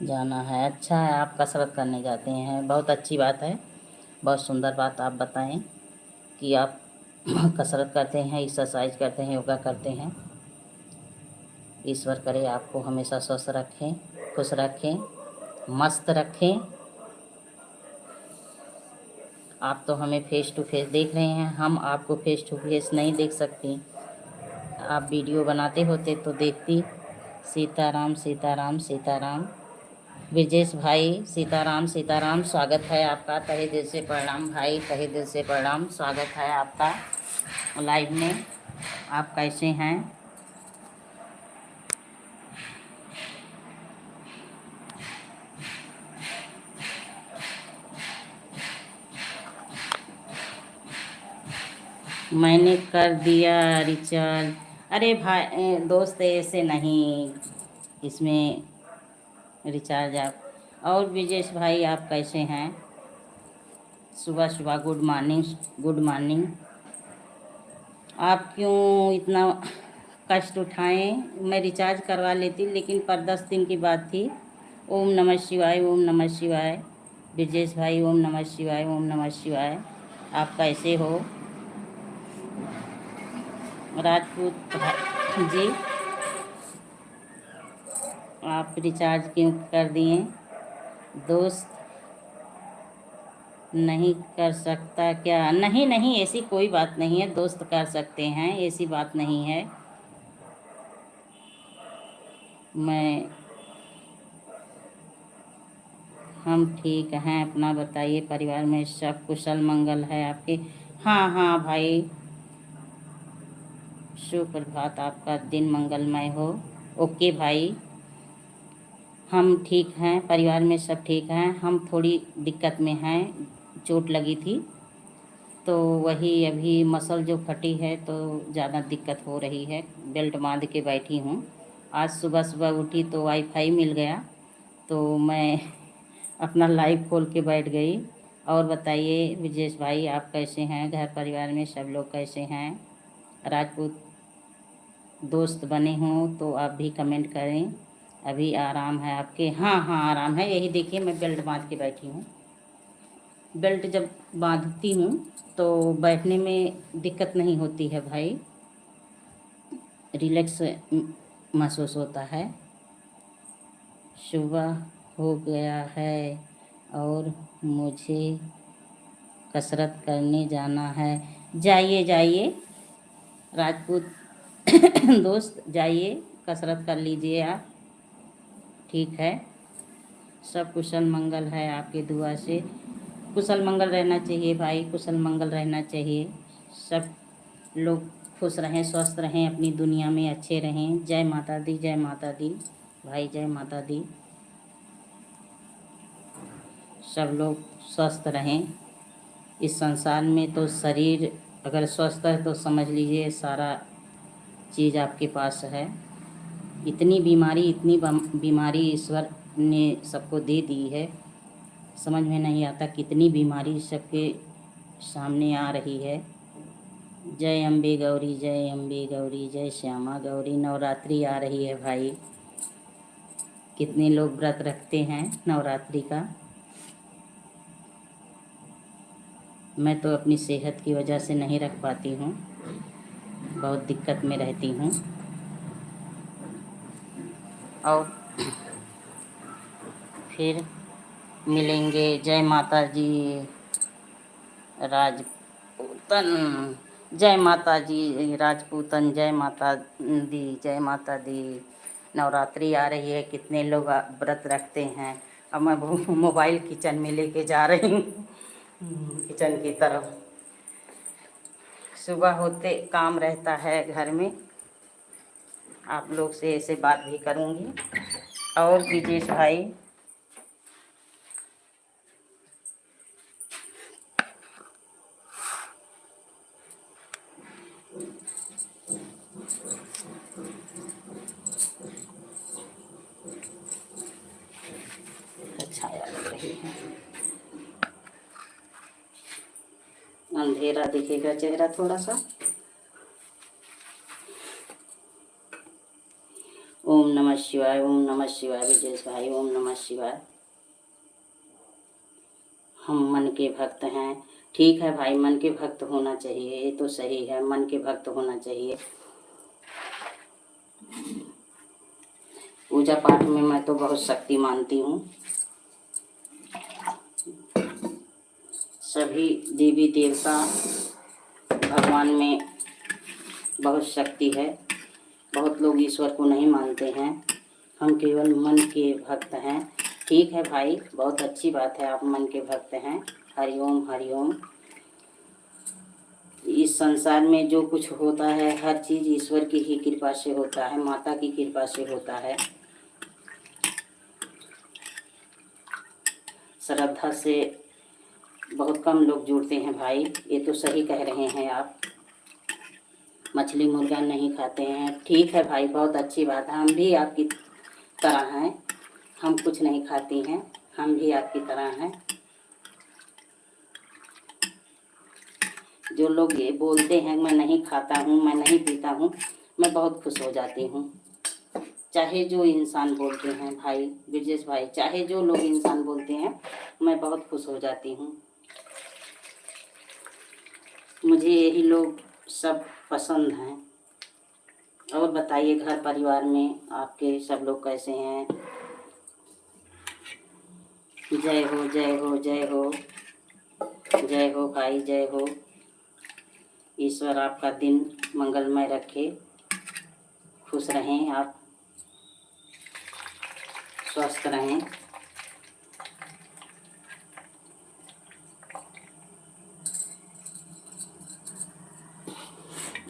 जाना है। अच्छा है, आप कसरत करने जाते हैं, बहुत अच्छी बात है, बहुत सुंदर बात आप बताएं कि आप कसरत करते हैं, एक्सरसाइज करते हैं, योगा करते हैं। ईश्वर करे आपको हमेशा स्वस्थ रखें, खुश रखें, मस्त रखें। आप तो हमें फेस टू फेस देख रहे हैं, हम आपको फेस टू फेस नहीं देख सकती। आप वीडियो बनाते होते तो देखती। सीताराम सीताराम सीताराम। ब्रजेश भाई, सीताराम सीताराम, स्वागत है आपका। तहे दिल से प्रणाम भाई, तहे दिल से प्रणाम, स्वागत है आपका लाइव में। आप कैसे हैं? मैंने कर दिया रिचार्ज। अरे भाई दोस्त, ऐसे नहीं, इसमें रिचार्ज आप। और ब्रजेश भाई आप कैसे हैं? सुबह सुबह गुड मॉर्निंग, गुड मॉर्निंग। आप क्यों इतना कष्ट उठाएं? मैं रिचार्ज करवा लेती, लेकिन पर 10 दिन की बात थी। ओम नमः शिवाय, ओम नमः शिवाय। ब्रजेश भाई ओम नमः शिवाय, ओम नमः शिवाय। आप कैसे हो? राजपूत जी, आप रिचार्ज क्यों कर दिए? दोस्त नहीं कर सकता क्या? नहीं नहीं, ऐसी कोई बात नहीं है, दोस्त कर सकते हैं, ऐसी बात नहीं है। हम ठीक हैं, अपना बताइए। परिवार में सब कुशल मंगल है आपके? हाँ हाँ भाई, सुप्रभात, आपका दिन मंगलमय हो। ओके भाई, हम ठीक हैं, परिवार में सब ठीक हैं। हम थोड़ी दिक्कत में हैं, चोट लगी थी तो वही अभी मसल जो फटी है तो ज़्यादा दिक्कत हो रही है। बेल्ट बांध के बैठी हूँ। आज सुबह सुबह उठी तो वाईफाई मिल गया, तो मैं अपना लाइव खोल के बैठ गई। और बताइए ब्रजेश भाई, आप कैसे हैं? घर परिवार में सब लोग कैसे हैं? राजपूत दोस्त बने हों तो आप भी कमेंट करें। अभी आराम है आपके? हाँ हाँ आराम है। यही देखिए, मैं बेल्ट बांध के बैठी हूँ। बेल्ट जब बांधती हूँ तो बैठने में दिक्कत नहीं होती है भाई, रिलैक्स महसूस होता है। सुबह हो गया है और मुझे कसरत करने जाना है। जाइए जाइए राजपूत दोस्त, जाइए कसरत कर लीजिए आप। ठीक है, सब कुशल मंगल है आपकी दुआ से। कुशल मंगल रहना चाहिए भाई, कुशल मंगल रहना चाहिए। सब लोग खुश रहें, स्वस्थ रहें, अपनी दुनिया में अच्छे रहें। जय माता दी, जय माता दी भाई, जय माता दी। सब लोग स्वस्थ रहें। इस संसार में तो शरीर अगर स्वस्थ है तो समझ लीजिए सारा चीज़ आपके पास है। इतनी बीमारी ईश्वर ने सबको दे दी है, समझ में नहीं आता कितनी बीमारी सबके सामने आ रही है। जय अम्बे गौरी, जय अम्बे गौरी, जय श्यामा गौरी। नवरात्रि आ रही है भाई, कितने लोग व्रत रखते हैं नवरात्रि का। मैं तो अपनी सेहत की वजह से नहीं रख पाती हूँ, बहुत दिक्कत में रहती हूँ। और फिर मिलेंगे। जय माता जी राजपूतन, जय माता जी राजपूतन, जय माता दी, जय माता दी। नवरात्रि आ रही है, कितने लोग व्रत रखते हैं। अब मैं मोबाइल किचन में लेके जा रही हूँ किचन की तरफ। सुबह होते काम रहता है घर में, आप लोग से ऐसे बात भी करूँगी। और ब्रजेश भाई, छाया लग रही है, अंधेरा दिखेगा चेहरा थोड़ा सा। ओम नमः शिवाय, ओम नमः शिवाय ब्रजेश भाई, ओम नमः शिवाय। हम मन के भक्त हैं। ठीक है भाई, मन के भक्त होना चाहिए, ये तो सही है, मन के भक्त होना चाहिए। पूजा पाठ में मैं तो बहुत शक्ति मानती हूँ। सभी देवी देवता भगवान में बहुत शक्ति है। बहुत लोग ईश्वर को नहीं मानते हैं, हम केवल मन के भक्त हैं। ठीक है भाई, बहुत अच्छी बात है, आप मन के भक्त हैं। हरिओम हरिओम। इस संसार में जो कुछ होता है हर चीज़ ईश्वर की ही कृपा से होता है, माता की कृपा से होता है। श्रद्धा से बहुत कम लोग जुड़ते हैं भाई, ये तो सही कह रहे हैं आप। मछली मुर्गा नहीं खाते हैं, ठीक है भाई, बहुत अच्छी बात है। हम भी आपकी तरह हैं, हम कुछ नहीं खाती हैं, हम भी आपकी तरह हैं। जो लोग ये बोलते हैं मैं नहीं खाता हूँ, मैं नहीं पीता हूँ, मैं बहुत खुश हो जाती हूँ। चाहे जो इंसान बोलते हैं भाई ब्रजेश भाई, चाहे जो लोग इंसान बोलते हैं, मैं बहुत खुश हो जाती हूँ। मुझे यही लोग सब पसंद हैं। और बताइए, घर परिवार में आपके सब लोग कैसे हैं? जय हो जय हो जय हो। जय हो भाई, जय हो। ईश्वर आपका दिन मंगलमय रखे, खुश रहें आप, स्वस्थ रहें।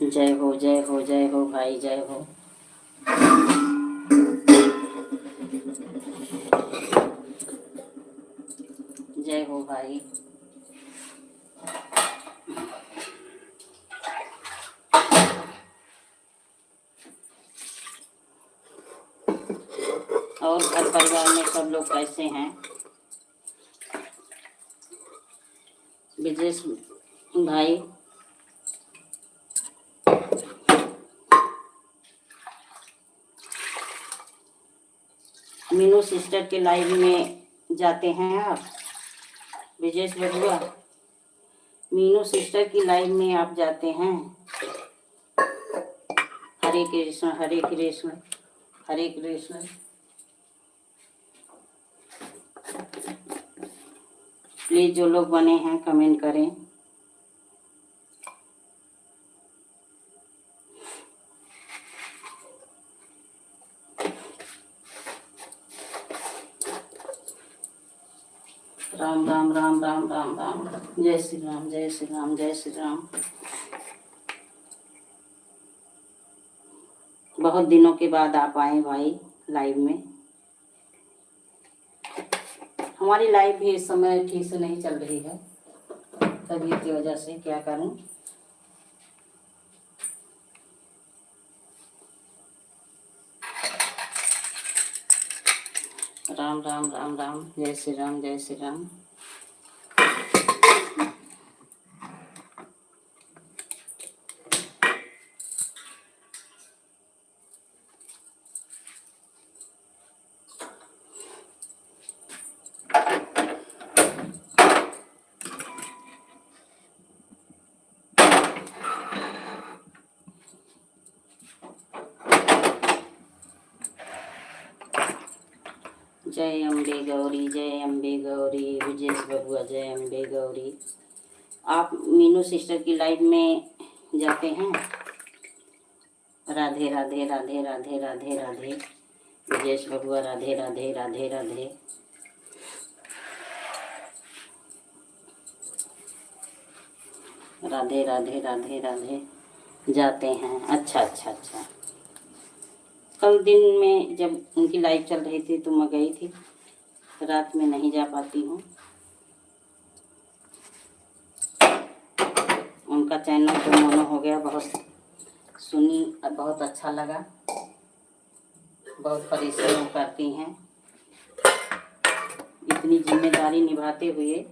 जय हो जय हो जय हो भाई, जय हो। जय हो भाई। और घर परिवार में सब लोग कैसे हैं? ब्रजेश भाई, मीनू सिस्टर के लाइव में जाते हैं आप? ब्रजेश बबुआ, मीनू सिस्टर की लाइव में आप जाते हैं? हरे कृष्ण हरे कृष्ण हरे कृष्ण। प्लीज जो लोग बने हैं कमेंट करें। राम राम राम राम राम राम। जय श्री राम जय श्री राम जय श्री राम। बहुत दिनों के बाद आप आए भाई लाइव में। हमारी लाइव भी इस समय ठीक से नहीं चल रही है, तबीयत की वजह से, क्या करूं। राम राम राम राम। जय श्री राम जय श्री राम। जय अम्बे गौरी जय अम्बे गौरी। ब्रजेश बबुआ जय अम्बे गौरी। आप मीनू सिस्टर की लाइव में जाते हैं? राधे राधे राधे राधे राधे राधे। ब्रजेश बबुआ राधे राधे राधे राधे। राधे राधे राधे राधे। जाते हैं, अच्छा अच्छा अच्छा। कल दिन में जब उनकी लाइव चल रही थी तो मैं गई थी, रात में नहीं जा पाती हूँ। उनका चैनल तो मोनो हो गया, बहुत सुनी, बहुत अच्छा लगा। बहुत परिश्रम करती हैं, इतनी जिम्मेदारी निभाते हुए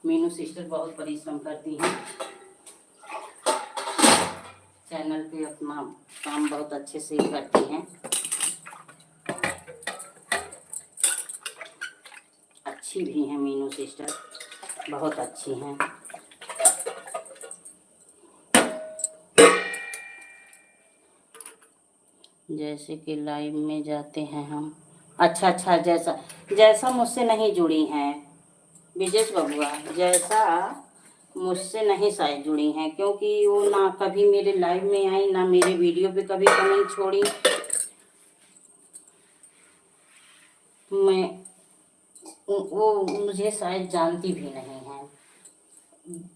मीनू सिस्टर बहुत परिश्रम करती हैं। चैनल पे अपना काम बहुत अच्छे से करती हैं। अच्छी भी हैं मीनू सिस्टर, बहुत अच्छी हैं। जैसे कि लाइव में जाते हैं हम। अच्छा अच्छा, जैसा जैसा मुझसे नहीं जुड़ी हैं ब्रजेश बबुआ, जैसा मुझसे नहीं शायद जुड़ी हैं, क्योंकि वो ना कभी मेरे लाइव में आई, ना मेरे वीडियो पे कभी कमेंट छोड़ी। मैं वो मुझे शायद जानती भी नहीं है।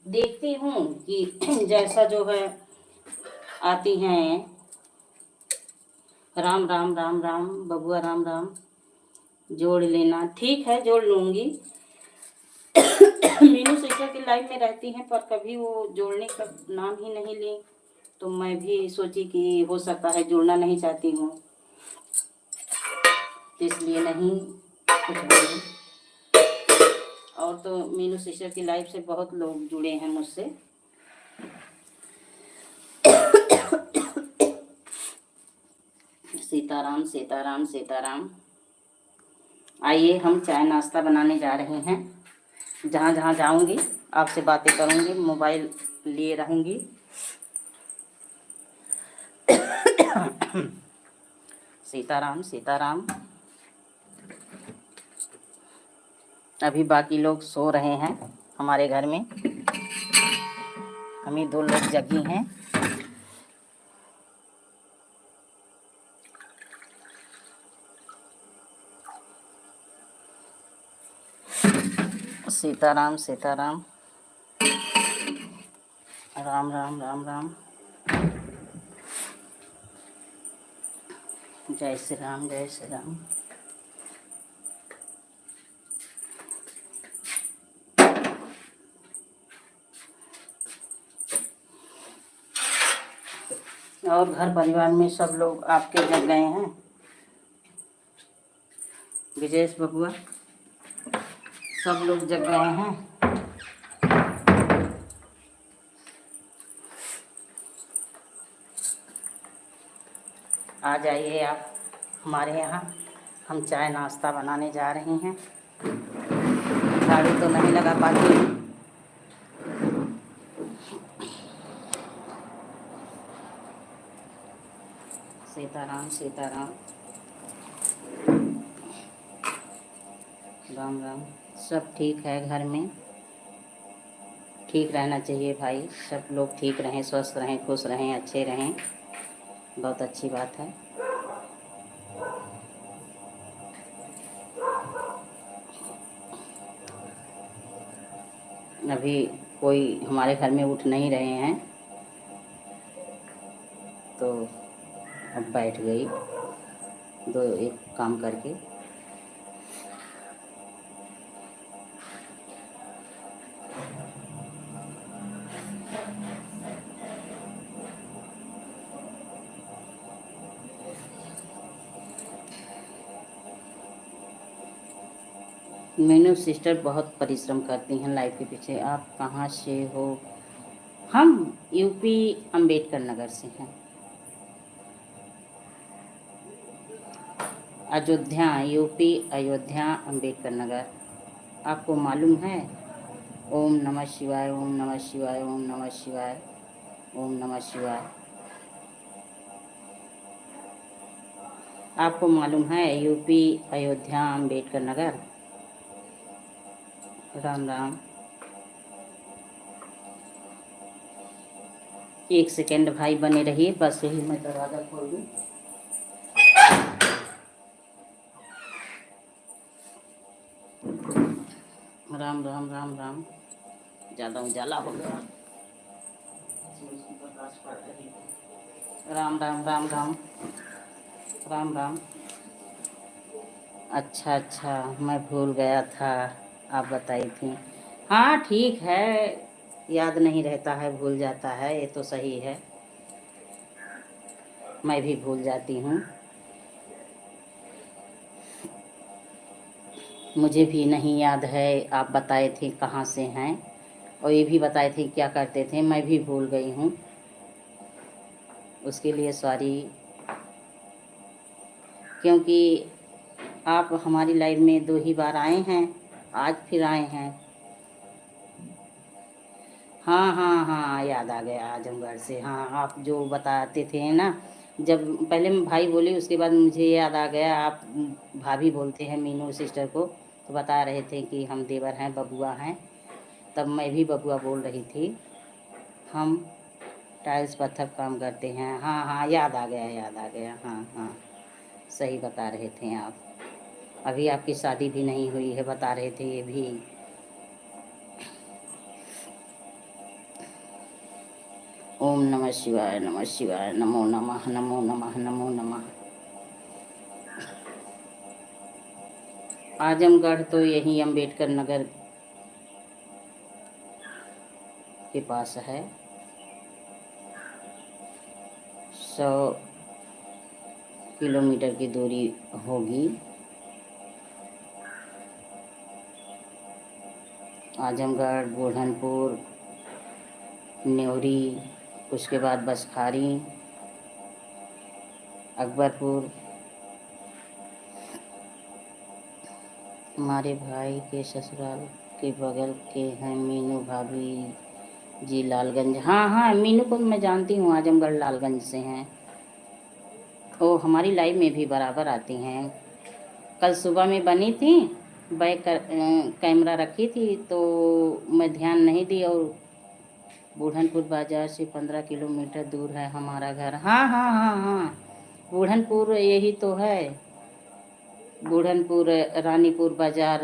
देखती हूँ कि जैसा जो है आती हैं, राम राम राम राम बबुआ राम राम, जोड़ लेना। ठीक है, जोड़ लूँगी। मीनू सिस्टर की लाइफ में रहती हैं, पर कभी वो जोड़ने का नाम ही नहीं ली, तो मैं भी सोची कि हो सकता है जुड़ना नहीं चाहती हूँ, तो इसलिए नहीं कुछ बोली। और तो मीनू सिस्टर की लाइफ से बहुत लोग जुड़े हैं मुझसे। सीताराम सीताराम सीताराम। आइए हम चाय नाश्ता बनाने जा रहे हैं। जहाँ जहाँ जाऊंगी आपसे बातें करूंगी, मोबाइल लिए रहूंगी। सीताराम सीताराम। अभी बाकी लोग सो रहे हैं हमारे घर में, हम ही 2 लोग जगी हैं। सीताराम सीताराम। राम राम राम राम। जय श्री राम जय श्री राम। और घर परिवार में सब लोग आपके जग गए हैं? विजेश बबुआ सब लोग जग गए हैं? आ जाइए आप हमारे यहाँ, हम चाय नाश्ता बनाने जा रहे हैं। झाड़ू तो नहीं लगा पाती हूँ। सीताराम सीताराम। राम राम। सब ठीक है घर में, ठीक रहना चाहिए भाई। सब लोग ठीक रहें, स्वस्थ रहें, खुश रहें, अच्छे रहें, बहुत अच्छी बात है। अभी कोई हमारे घर में उठ नहीं रहे हैं, तो अब बैठ गई 2-1 काम करके। मीनू सिस्टर बहुत परिश्रम करती हैं लाइफ के पीछे। आप कहाँ से हो? हम यूपी अम्बेडकर नगर से हैं। अयोध्या, यूपी अयोध्या अम्बेडकर नगर। आपको मालूम है? ओम नमः शिवाय ओम नमः शिवाय ओम नमः शिवाय ओम नमः शिवाय। आपको मालूम है यूपी अयोध्या अम्बेडकर नगर? राम राम। 1 सेकेंड भाई बने रहिए, बस यही मैं दरवाज़ा खोल दूँ। राम राम राम राम। ज़्यादा उजाला हो गया। राम राम राम राम राम राम। अच्छा अच्छा, मैं भूल गया था, आप बताई थी। हाँ ठीक है, याद नहीं रहता है, भूल जाता है, ये तो सही है, मैं भी भूल जाती हूँ। मुझे भी नहीं याद है आप बताए थे कहाँ से हैं, और ये भी बताए थे क्या करते थे, मैं भी भूल गई हूँ, उसके लिए सॉरी। क्योंकि आप हमारी लाइफ में 2 ही बार आए हैं, आज फिर आए हैं। हाँ हाँ हाँ, याद आ गया, आजमगढ़ से। हाँ, आप जो बताते थे ना, जब पहले मैं भाई बोली, उसके बाद मुझे याद आ गया आप भाभी बोलते हैं मीनू सिस्टर को, तो बता रहे थे कि हम देवर हैं, बबुआ हैं, तब मैं भी बबुआ बोल रही थी। हम टाइल्स पत्थर काम करते हैं। हाँ हाँ, याद आ गया, याद आ गया। हाँ हाँ, सही बता रहे थे आप। अभी आपकी शादी भी नहीं हुई है, बता रहे थे ये भी। ओम नमः शिवाय, नमः शिवाय, नमो नमः, नमो नमः, नमो नमः। आजमगढ़ तो यही अंबेडकर नगर के पास है। 100 किलोमीटर की दूरी होगी। आजमगढ़, बुरहानपुर, न्योरी, उसके बाद बसखारी, अकबरपुर। हमारे भाई के ससुराल के बगल के हैं मीनू भाभी जी, लालगंज। हाँ हाँ, मीनू को मैं जानती हूँ, आजमगढ़ लालगंज से हैं। वो हमारी लाइव में भी बराबर आती हैं। कल सुबह में बनी थी, बैक कैमरा रखी थी तो मैं ध्यान नहीं दी। और बुढ़नपुर बाज़ार से 15 किलोमीटर दूर है हमारा घर। हाँ हाँ हाँ हाँ, बुढ़नपुर यही तो है। बुढ़नपुर, रानीपुर बाज़ार,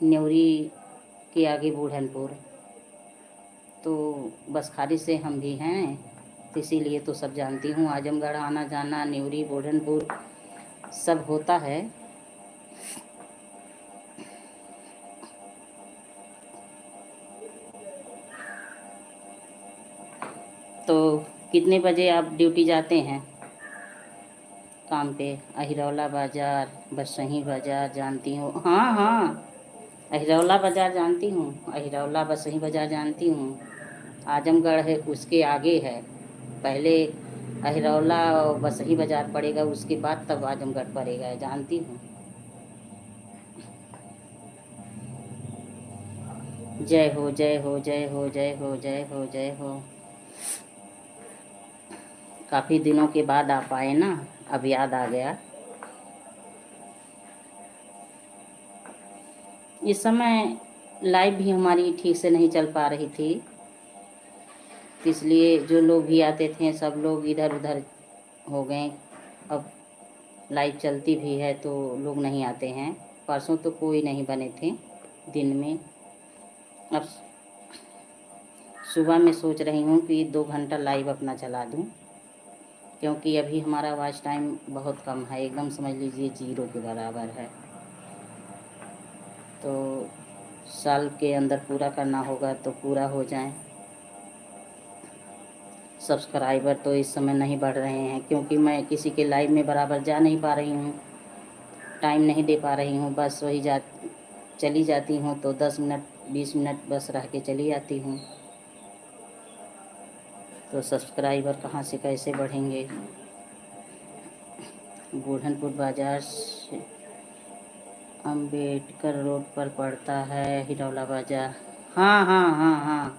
न्योरी के आगे बुढ़नपुर। तो बसखारी से हम भी हैं, तो इसीलिए तो सब जानती हूँ। आजमगढ़ आना जाना, न्योरी, बुढ़नपुर सब होता है। तो कितने बजे आप ड्यूटी जाते हैं काम पे? अहिरौला बाज़ार, बसही बाज़ार जानती हूँ। हाँ हाँ, अहिरौला बाज़ार जानती हूँ, अहिरौला बसही बाज़ार जानती हूँ। आजमगढ़ है उसके आगे है। पहले अहिरौला और बसही बाज़ार पड़ेगा, उसके बाद तब आजमगढ़ पड़ेगा, जानती हूँ। जय हो, जय हो, जय हो, जय हो, जय हो, जय हो। काफ़ी दिनों के बाद आप आए ना, अब याद आ गया। इस समय लाइव भी हमारी ठीक से नहीं चल पा रही थी, इसलिए जो लोग भी आते थे सब लोग इधर उधर हो गए। अब लाइव चलती भी है तो लोग नहीं आते हैं। परसों तो कोई नहीं बने थे दिन में। अब सुबह में सोच रही हूँ कि 2 घंटा लाइव अपना चला दूँ, क्योंकि अभी हमारा वॉच टाइम बहुत कम है, एकदम समझ लीजिए 0 के बराबर है। तो साल के अंदर पूरा करना होगा तो पूरा हो जाए। सब्सक्राइबर तो इस समय नहीं बढ़ रहे हैं, क्योंकि मैं किसी के लाइव में बराबर जा नहीं पा रही हूँ, टाइम नहीं दे पा रही हूँ। बस वही चली जाती हूँ तो 10 मिनट 20 मिनट बस रह के चली आती हूँ। तो सब्सक्राइबर कहाँ से कैसे बढ़ेंगे? बुढ़नपुर बाज़ार से अम्बेडकर रोड पर पड़ता है हिरौला बाज़ार। हाँ हाँ हाँ हाँ,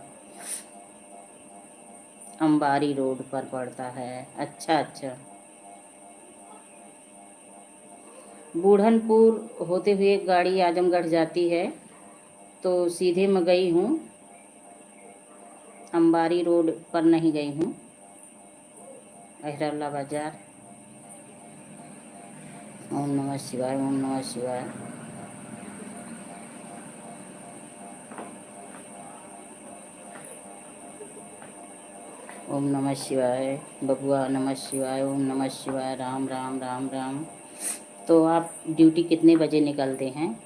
अंबारी रोड पर पड़ता है। अच्छा अच्छा, बुढ़नपुर होते हुए गाड़ी आजमगढ़ जाती है तो सीधे मैं गई हूँ, अंबारी रोड पर नहीं गई हूँ। हिरौला बाज़ार। ओम नमः शिवाय, ओम नमः शिवाय। ओम नमः शिवाय बबुआ, नमः शिवाय, ओम नमः शिवाय, राम राम राम राम। तो आप ड्यूटी कितने बजे निकलते हैं?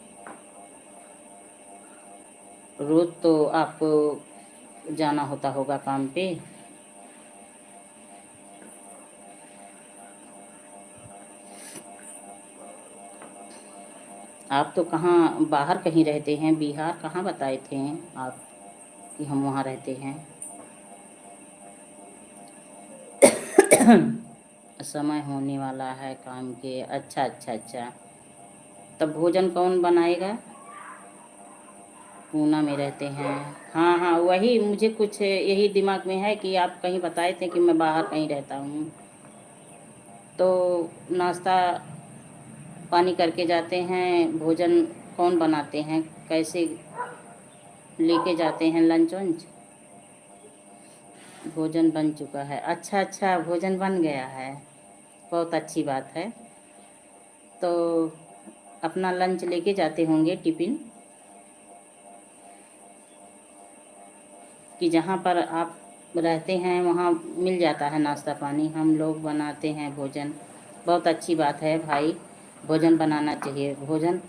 रोज़ तो आपको जाना होता होगा काम पे। आप तो कहाँ बाहर कहीं रहते हैं, बिहार कहाँ बताए थे आप कि हम वहाँ रहते हैं? समय होने वाला है काम के। अच्छा अच्छा अच्छा, तब भोजन कौन बनाएगा? पूना में रहते हैं। हाँ हाँ, वही मुझे कुछ यही दिमाग में है कि आप कहीं बताए थे कि मैं बाहर कहीं रहता हूँ। तो नाश्ता पानी करके जाते हैं, भोजन कौन बनाते हैं, कैसे लेके जाते हैं लंच वंच? भोजन बन चुका है। अच्छा अच्छा, भोजन बन गया है, बहुत अच्छी बात है। तो अपना लंच लेके जाते होंगे टिफ़िन, कि जहाँ पर आप रहते हैं वहाँ मिल जाता है नाश्ता पानी। हम लोग बनाते हैं भोजन। बहुत अच्छी बात है भाई, भोजन बनाना चाहिए। भोजन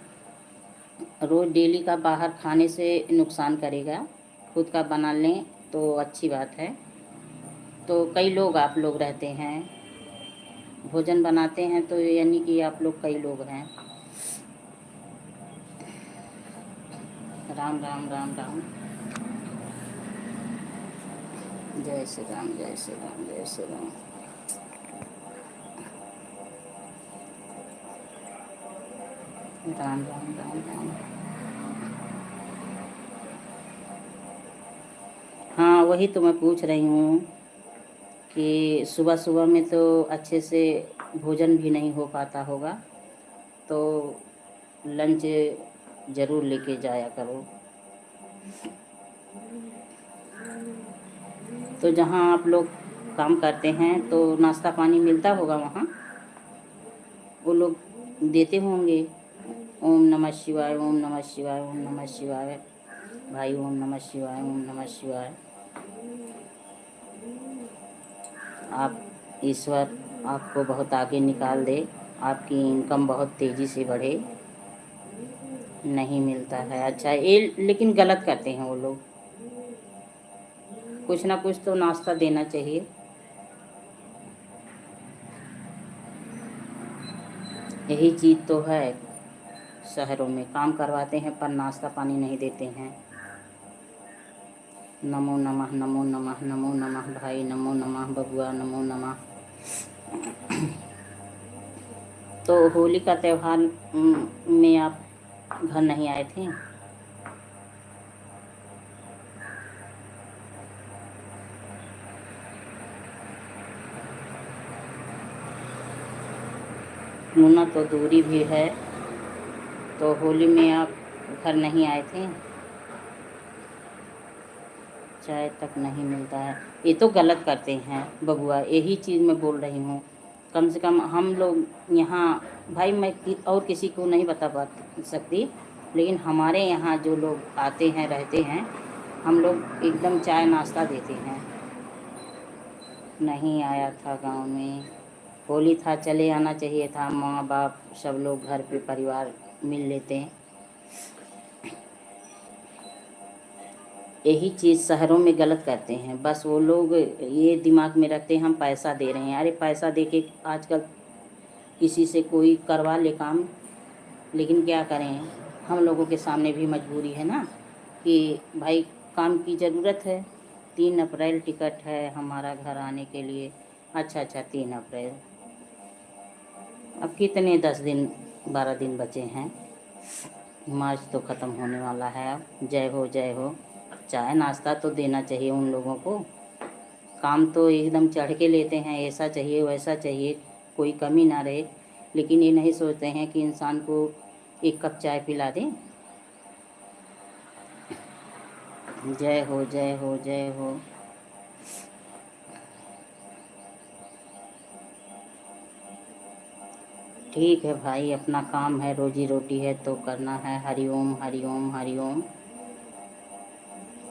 रोज़ डेली का बाहर खाने से नुकसान करेगा, खुद का बना लें तो अच्छी बात है। तो कई लोग आप लोग रहते हैं, भोजन बनाते हैं, तो यानी कि आप लोग कई लोग हैं। राम राम राम राम, जय श्री राम जय श्री राम जय श्री राम। राम राम राम राम। हाँ, वही तो मैं पूछ रही हूँ कि सुबह सुबह में तो अच्छे से भोजन भी नहीं हो पाता होगा, तो लंच ज़रूर लेके जाया करो। तो जहाँ आप लोग काम करते हैं तो नाश्ता पानी मिलता होगा, वहाँ वो लोग देते होंगे। ओम नमः शिवाय ओम नमः शिवाय ओम नमः शिवाय। भाई ओम नमः शिवाय ओम नमः शिवाय। आप ईश्वर आपको बहुत आगे निकाल दे, आपकी इनकम बहुत तेज़ी से बढ़े। नहीं मिलता है, अच्छा ये लेकिन गलत करते हैं वो लोग। कुछ ना कुछ तो नाश्ता देना चाहिए। यही चीज़ तो है, शहरों में काम करवाते हैं पर नाश्ता पानी नहीं देते हैं। नमो नमः नमो नमः नमो नमः भाई, नमो नमः बबुआ, नमो नमः। तो होली का त्यौहार में आप घर नहीं आए थे? मुन्ना तो दूरी भी है, तो होली में आप घर नहीं आए थे? चाय तक नहीं मिलता है, ये तो गलत करते हैं बबुआ। यही चीज़ मैं बोल रही हूँ। कम से कम हम लोग यहाँ, भाई मैं और किसी को नहीं बता सकती, लेकिन हमारे यहाँ जो लोग आते हैं रहते हैं, हम लोग एकदम चाय नाश्ता देते हैं। नहीं आया था गांव में, होली था, चले आना चाहिए था। माँ बाप सब लोग घर पे परिवार मिल लेते हैं। यही चीज़ शहरों में गलत करते हैं। बस वो लोग ये दिमाग में रखते हैं हम पैसा दे रहे हैं। अरे पैसा दे के आजकल किसी से कोई करवा ले काम, लेकिन क्या करें, हम लोगों के सामने भी मजबूरी है ना कि भाई काम की ज़रूरत है। 3 अप्रैल टिकट है हमारा घर आने के लिए। अच्छा 3 अप्रैल, अब कितने 10 दिन 12 दिन बचे हैं, मार्च तो ख़त्म होने वाला है अब। जय हो जय हो। चाय नाश्ता तो देना चाहिए उन लोगों को। काम तो एकदम चढ़ के लेते हैं, ऐसा चाहिए वैसा चाहिए, कोई कमी ना रहे, लेकिन ये नहीं सोचते हैं कि इंसान को 1 कप चाय पिला दें। जय हो जय हो जय हो। ठीक है भाई, अपना काम है, रोजी रोटी है तो करना है। हरिओम हरिओम हरिओम।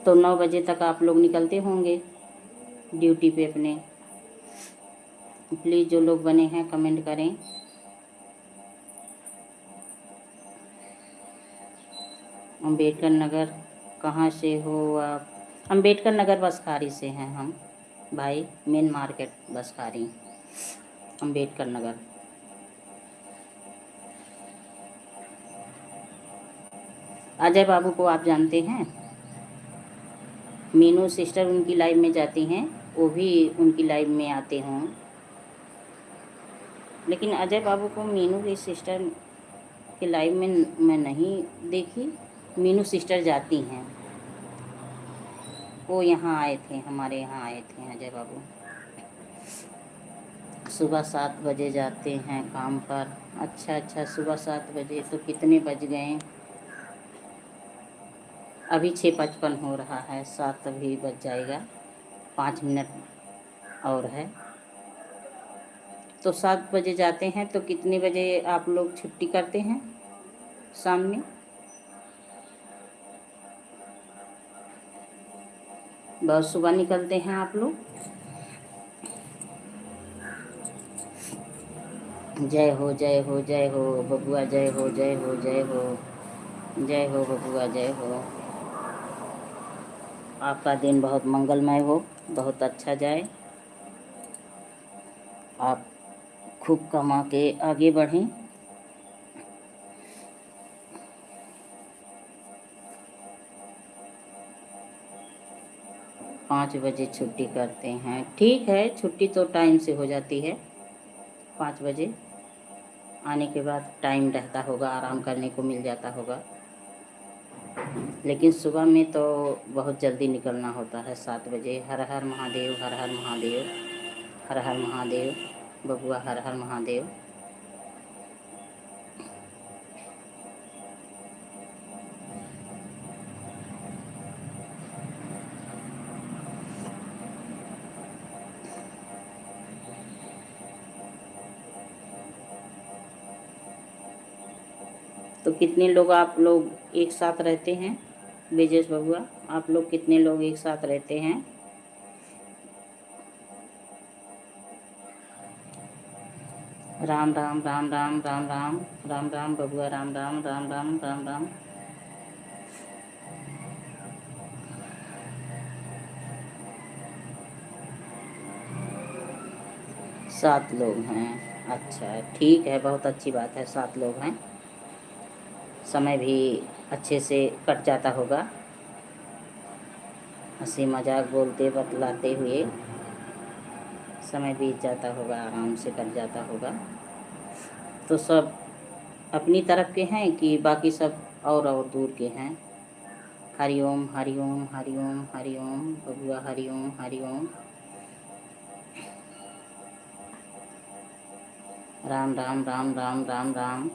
तो 9 बजे तक आप लोग निकलते होंगे ड्यूटी पे अपने। प्लीज़ जो लोग बने हैं कमेंट करें। अम्बेडकर नगर कहाँ से हो आप? अम्बेडकर नगर बसखारी से हैं हम भाई, मेन मार्केट बसखारी, अम्बेडकर नगर। अजय बाबू को आप जानते हैं? मीनू सिस्टर उनकी लाइव में जाती हैं, वो भी उनकी लाइव में आते हों, लेकिन अजय बाबू को मीनू की सिस्टर के लाइव में मैं नहीं देखी। मीनू सिस्टर जाती हैं, वो यहाँ आए थे, हमारे यहाँ आए थे अजय बाबू। सुबह 7 बजे जाते हैं काम पर। अच्छा सुबह 7 बजे, तो कितने बज गए? अभी 6:55 हो रहा है, 7 अभी बज जाएगा, 5 मिनट और है। तो 7 बजे जाते हैं तो कितने बजे आप लोग छुट्टी करते हैं? शाम में? बहुत सुबह निकलते हैं आप लोग? जय हो जय हो जय हो बबुआ, जय हो जय हो जय हो जय हो बबुआ, जय हो। आपका दिन बहुत मंगलमय हो, बहुत अच्छा जाए, आप खूब कमा के आगे बढ़ें। 5 बजे छुट्टी करते हैं, ठीक है, छुट्टी तो टाइम से हो जाती है। 5 बजे आने के बाद टाइम रहता होगा, आराम करने को मिल जाता होगा, लेकिन सुबह में तो बहुत जल्दी निकलना होता है। 7 बजे। हर हर महादेव, हर हर महादेव, हर हर महादेव बबुआ, हर हर महादेव। तो कितने लोग आप लोग एक साथ रहते हैं ब्रिजेश बबुआ? आप लोग कितने लोग एक साथ रहते हैं? राम राम राम राम राम राम राम राम बबुआ, राम राम राम राम राम राम। 7 लोग हैं, अच्छा ठीक है, बहुत अच्छी बात है, 7 लोग हैं। समय भी अच्छे से कट जाता होगा, हंसी मजाक बोलते बतलाते हुए समय बीत जाता होगा, आराम से कट जाता होगा। तो सब अपनी तरफ के हैं कि बाकी सब और दूर के हैं? हरिओम हरिओम हरिओम हरिओम बबुआ, हरिओम हरिओम। राम राम राम राम राम राम।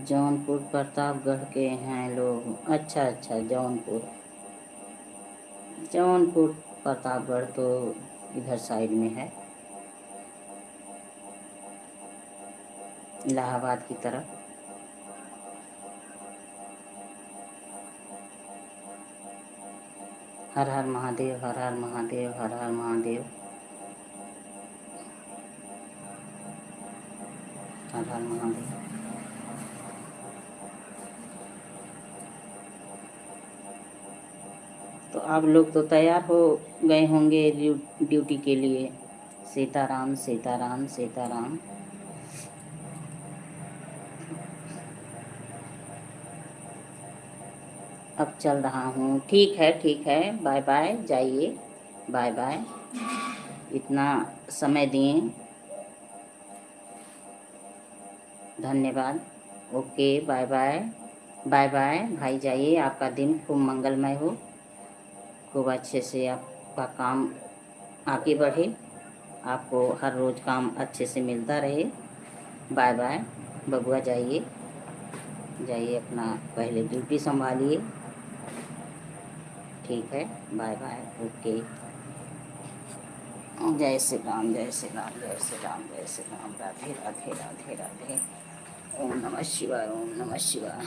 जौनपुर प्रतापगढ़ के हैं लोग, अच्छा अच्छा, जौनपुर। जौनपुर प्रतापगढ़ तो इधर साइड में है, इलाहाबाद की तरफ। हर हर महादेव, हर हर महादेव, हर हर महादेव, हर हर महादेव। तो आप लोग तो तैयार हो गए होंगे ड्यूटी के लिए। सीताराम सीताराम सीताराम। अब चल रहा हूँ, ठीक है ठीक है, बाय बाय, जाइए, बाय बाय। इतना समय दिए, धन्यवाद। Okay, bye bye, bye bye भाई, जाइए, आपका दिन खूब मंगलमय हो, खूब अच्छे से आपका काम आगे बढ़े, आपको हर रोज़ काम अच्छे से मिलता रहे। बाय बाय बबुआ, जाइए जाइए, अपना पहले ड्यूटी संभालिए, ठीक है, बाय बाय, ओके। जय श्री राम, जय श्री राम, जय श्री राम, जय श्री राम, राधे राधे राधे राधे। ओम नमः शिवाय, ओम नमः शिवाय।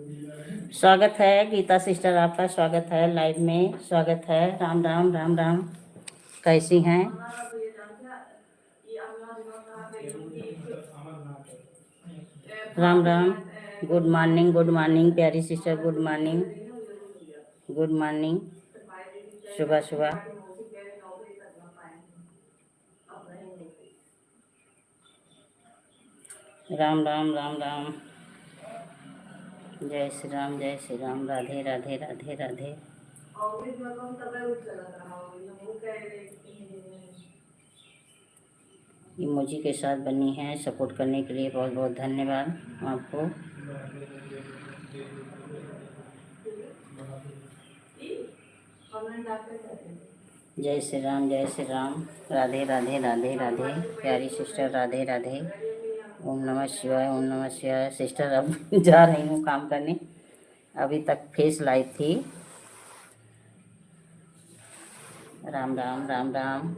स्वागत है गीता सिस्टर, आपका स्वागत है लाइव में, स्वागत है। राम राम राम राम, कैसी हैं? Ram Ram, good morning, good morning प्यारी sister, good morning, good morning, सुबह सुबह। राम राम राम राम, जय श्री राम, जय श्री राम, राधे राधे राधे राधे। इमोजी के साथ बनी है, सपोर्ट करने के लिए बहुत बहुत धन्यवाद आपको। जय श्री राम, जय श्री राम, राधे राधे राधे राधे प्यारी सिस्टर, राधे राधे। ओम नमः शिवाय, ओम नमः शिवाय। सिस्टर अब जा रही हूँ काम करने, अभी तक फेस लाइव थी। राम राम राम राम,